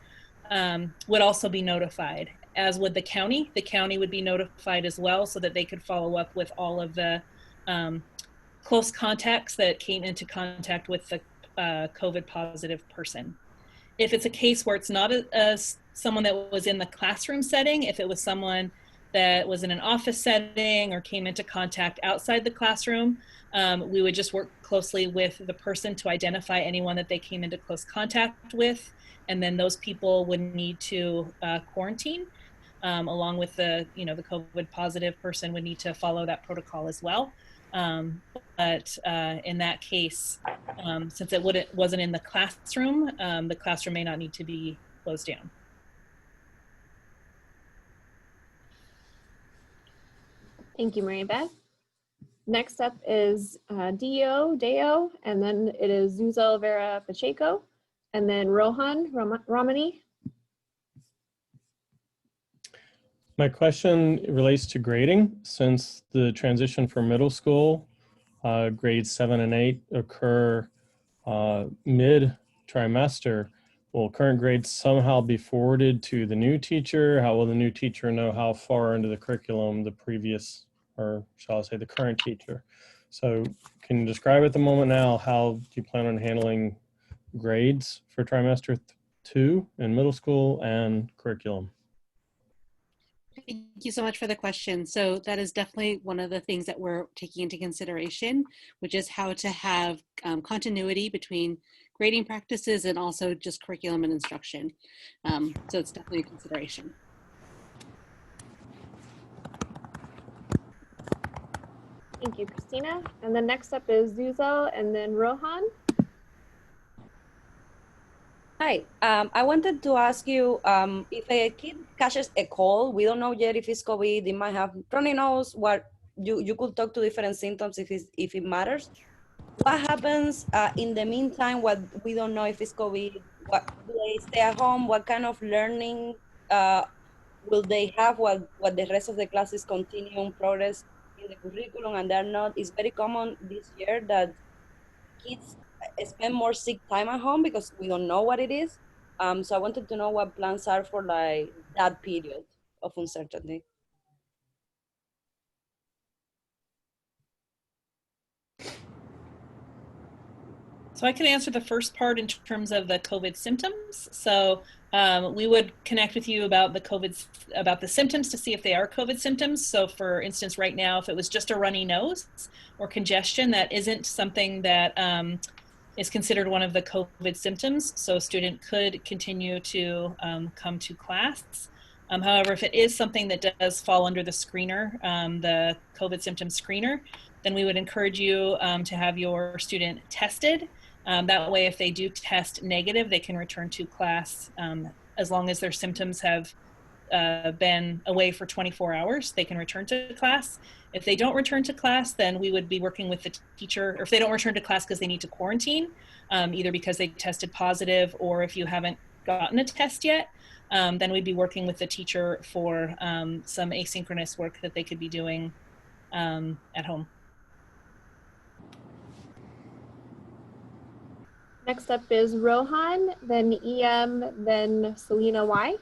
would also be notified, as would the county. The county would be notified as well so that they could follow up with all of the close contacts that came into contact with the COVID positive person. If it's a case where it's not someone that was in the classroom setting, if it was someone that was in an office setting or came into contact outside the classroom, we would just work closely with the person to identify anyone that they came into close contact with. And then those people would need to quarantine along with the COVID positive person would need to follow that protocol as well. But in that case, since it wasn't in the classroom may not need to be closed down. Thank you, Mary Beth. Next up is Deo, and then it is Zuzel Vera Pacheco, and then Rohan Ramani. My question relates to grading. Since the transition for middle school, grades 7 and 8 occur mid-trimester, will current grades somehow be forwarded to the new teacher? How will the new teacher know how far into the curriculum the previous, or shall I say the current teacher? So can you describe at the moment now, how do you plan on handling grades for trimester 2 in middle school and curriculum? Thank you so much for the question. So that is definitely one of the things that we're taking into consideration, which is how to have continuity between grading practices and also just curriculum and instruction. So it's definitely a consideration. Thank you, Christina. And then next up is Zuzel and then Rohan. Hi, I wanted to ask you, if a kid catches a cold, we don't know yet if it's COVID, they might have runny nose, what you could talk to different symptoms if it matters. What happens in the meantime, what we don't know if it's COVID, what do they stay at home, what kind of learning will they have, what the rest of the classes continue on progress in the curriculum, and they're not. It's very common this year that kids spend more sick time at home because we don't know what it is. So I wanted to know what plans are for like that period of uncertainty. So I can answer the first part in terms of the COVID symptoms. So we would connect with you about the symptoms to see if they are COVID symptoms. So for instance, right now, if it was just a runny nose or congestion, that isn't something that is considered one of the COVID symptoms. So a student could continue to come to class. However, if it is something that does fall under the screener, the COVID symptom screener, then we would encourage you to have your student tested. That way, if they do test negative, they can return to class as long as their symptoms have been away for 24 hours, they can return to class. If they don't return to class, then we would be working with the teacher, or if they don't return to class because they need to quarantine, either because they tested positive or if you haven't gotten a test yet, then we'd be working with the teacher for some asynchronous work that they could be doing at home. Next up is Rohan, then EM, then Selena Y.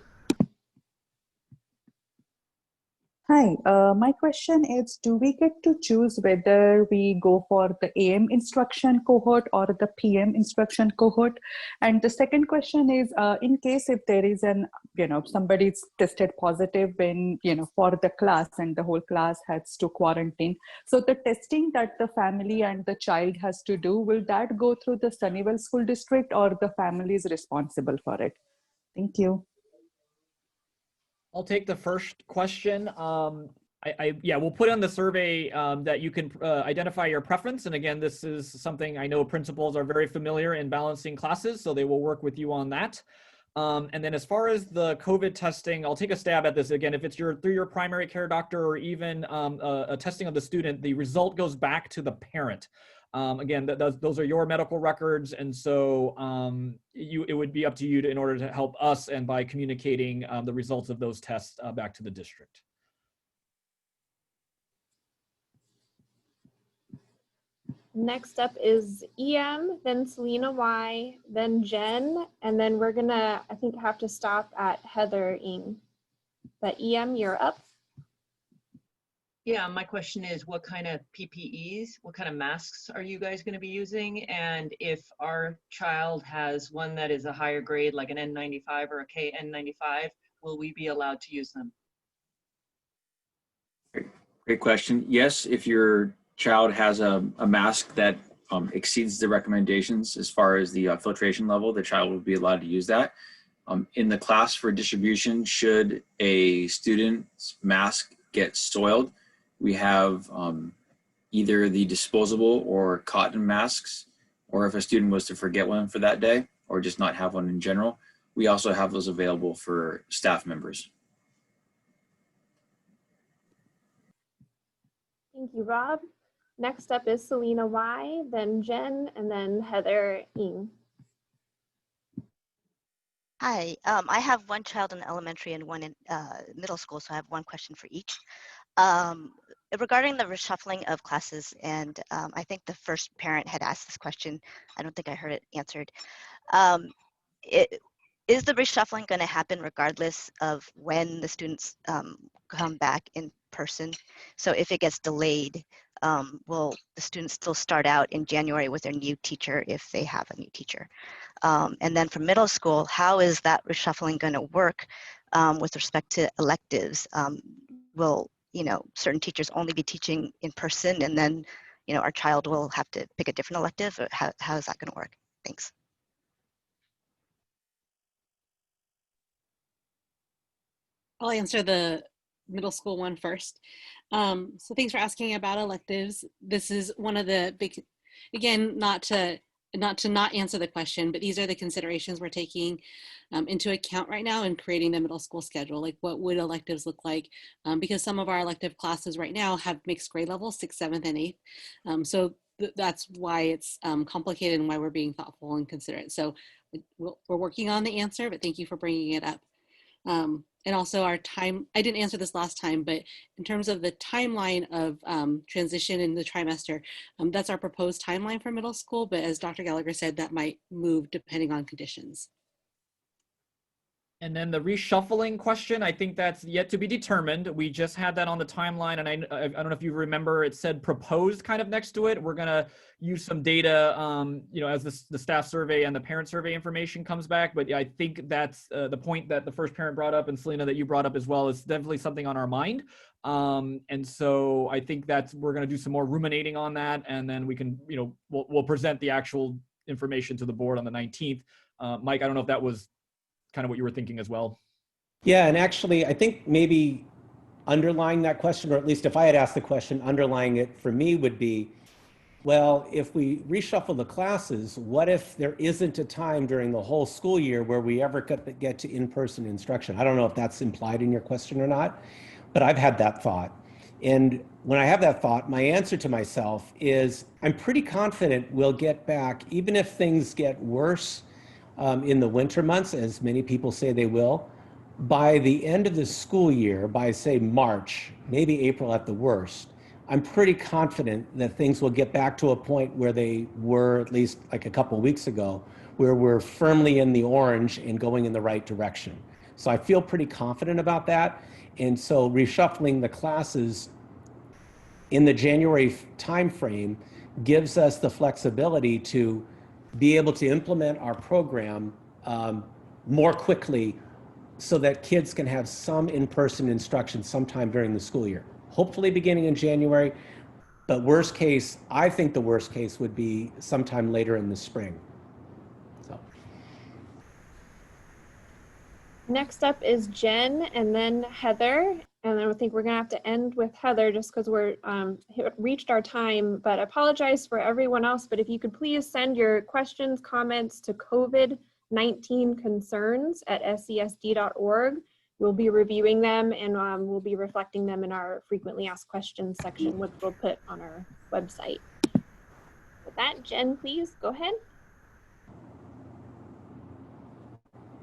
Hi, my question is, do we get to choose whether we go for the AM instruction cohort or the PM instruction cohort? And the second question is, in case if there is an, somebody's tested positive when, for the class and the whole class has to quarantine. So the testing that the family and the child has to do, will that go through the Sunnyvale School District or the family is responsible for it? Thank you. I'll take the first question. Yeah, we'll put on the survey that you can identify your preference. And again, this is something I know principals are very familiar in balancing classes, so they will work with you on that. And then as far as the COVID testing, I'll take a stab at this. Again, if it's through your primary care doctor or even a testing of the student, the result goes back to the parent. Again, those are your medical records, and so it would be up to you in order to help us and by communicating the results of those tests back to the district. Next up is EM, then Selena Y, then Jen, and then we're gonna, I think, have to stop at Heather Ng. But EM, you're up. Yeah, my question is, what kind of PPEs, what kind of masks are you guys going to be using? And if our child has one that is a higher grade, like an N95 or a KN95, will we be allowed to use them? Great question. Yes, if your child has a mask that exceeds the recommendations as far as the filtration level, the child will be allowed to use that. In the class for distribution, should a student's mask get soiled, we have either the disposable or cotton masks, or if a student was to forget one for that day or just not have one in general, we also have those available for staff members. Thank you, Rob. Next up is Selena Y, then Jen, and then Heather Ng. Hi, I have one child in elementary and one in middle school, so I have one question for each. Regarding the reshuffling of classes, and I think the first parent had asked this question, I don't think I heard it answered. Is the reshuffling going to happen regardless of when the students come back in person? So if it gets delayed, will the students still start out in January with their new teacher if they have a new teacher? And then for middle school, how is that reshuffling going to work with respect to electives? Will certain teachers only be teaching in person, and then our child will have to pick a different elective? Or how is that going to work? Thanks. I'll answer the middle school one first. So thanks for asking about electives. This is one of the big, again, not to not answer the question, but these are the considerations we're taking into account right now in creating the middle school schedule. Like, what would electives look like? Because some of our elective classes right now have mixed grade levels, 6th, 7th, and 8th. So that's why it's complicated and why we're being thoughtful and considerate. So we're working on the answer, but thank you for bringing it up. And also our time, I didn't answer this last time, but in terms of the timeline of transition in the trimester, that's our proposed timeline for middle school, but as Dr. Gallagher said, that might move depending on conditions. And then the reshuffling question, I think that's yet to be determined. We just had that on the timeline, and I don't know if you remember, it said proposed kind of next to it. We're gonna use some data, as the staff survey and the parent survey information comes back. But I think that's the point that the first parent brought up, and Selena, that you brought up as well, is definitely something on our mind. And so I think we're gonna do some more ruminating on that, and then we can, we'll present the actual information to the board on the 19th. Mike, I don't know if that was kind of what you were thinking as well. Yeah, and actually, I think maybe underlying that question, or at least if I had asked the question, underlying it for me would be, well, if we reshuffle the classes, what if there isn't a time during the whole school year where we ever get to in-person instruction? I don't know if that's implied in your question or not, but I've had that thought. And when I have that thought, my answer to myself is, I'm pretty confident we'll get back, even if things get worse in the winter months, as many people say they will, by the end of the school year, by say March, maybe April at the worst, I'm pretty confident that things will get back to a point where they were at least like a couple of weeks ago, where we're firmly in the orange and going in the right direction. So I feel pretty confident about that. And so reshuffling the classes in the January timeframe gives us the flexibility to be able to implement our program more quickly so that kids can have some in-person instruction sometime during the school year. Hopefully beginning in January, but worst case, I think the worst case would be sometime later in the spring. So. Next up is Jen and then Heather. And then I think we're gonna have to end with Heather just because we're reached our time, but I apologize for everyone else. But if you could please send your questions, comments to COVID-19 concerns@sesd.org. We'll be reviewing them and we'll be reflecting them in our frequently asked questions section, which we'll put on our website. With that, Jen, please go ahead.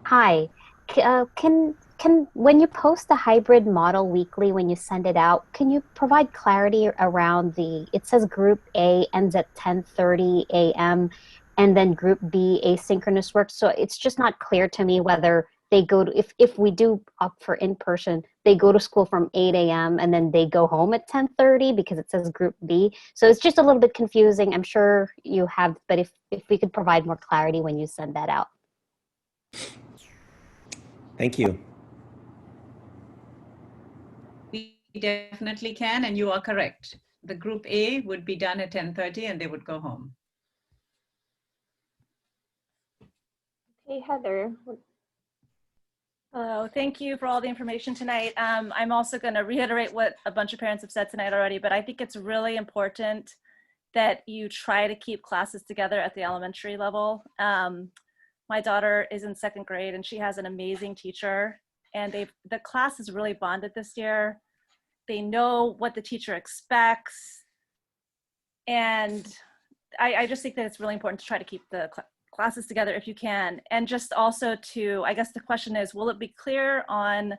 Hi, can when you post the hybrid model weekly, when you send it out, can you provide clarity around it says group A ends at 10:30 a.m. and then group B asynchronous work. So it's just not clear to me whether they go to, if we do opt for in-person, they go to school from 8 a.m. and then they go home at 10:30 because it says group B. So it's just a little bit confusing. I'm sure you have, but if we could provide more clarity when you send that out. Thank you. We definitely can, and you are correct. The group A would be done at 10:30 and they would go home. Hey, Heather. Hello, thank you for all the information tonight. I'm also going to reiterate what a bunch of parents have said tonight already, but I think it's really important that you try to keep classes together at the elementary level. My daughter is in 2nd grade and she has an amazing teacher, and the class is really bonded this year. They know what the teacher expects. And I just think that it's really important to try to keep the classes together if you can. And just also I guess the question is, will it be clear on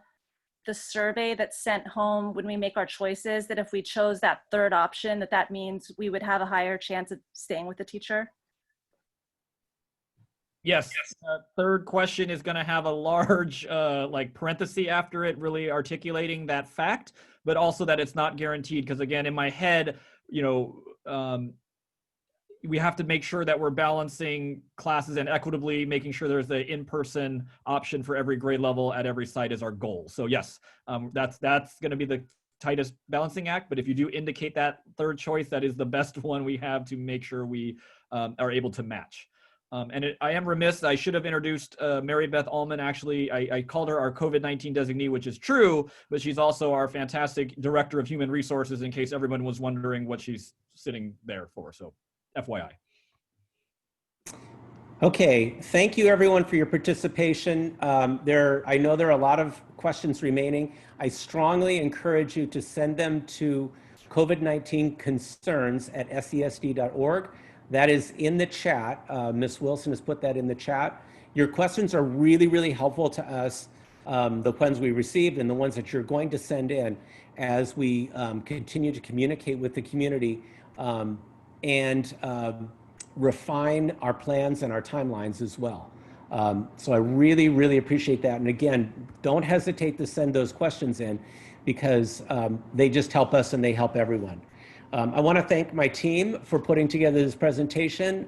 the survey that's sent home when we make our choices that if we chose that third option, that means we would have a higher chance of staying with the teacher? Yes, third question is going to have a large like parenthesis after it, really articulating that fact, but also that it's not guaranteed. Because again, in my head, you know, we have to make sure that we're balancing classes and equitably making sure there's the in-person option for every grade level at every site is our goal. So yes, that's going to be the tightest balancing act. But if you do indicate that third choice, that is the best one we have to make sure we are able to match. I am remiss, I should have introduced Mary Beth Allman. Actually, I called her our COVID-19 designee, which is true, but she's also our fantastic Director of Human Resources, in case everyone was wondering what she's sitting there for, so FYI. Okay, thank you everyone for your participation. I know there are a lot of questions remaining. I strongly encourage you to send them to COVID-19 concerns@sesd.org. That is in the chat. Ms. Wilson has put that in the chat. Your questions are really, really helpful to us, the ones we received and the ones that you're going to send in as we continue to communicate with the community and refine our plans and our timelines as well. So I really, really appreciate that. And again, don't hesitate to send those questions in because they just help us and they help everyone. I want to thank my team for putting together this presentation.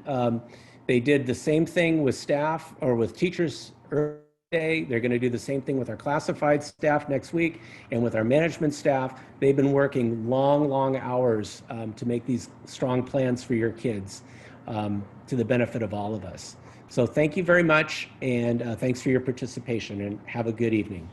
They did the same thing with staff or with teachers earlier today. They're going to do the same thing with our classified staff next week and with our management staff. They've been working long, long hours to make these strong plans for your kids to the benefit of all of us. So thank you very much, and thanks for your participation, and have a good evening.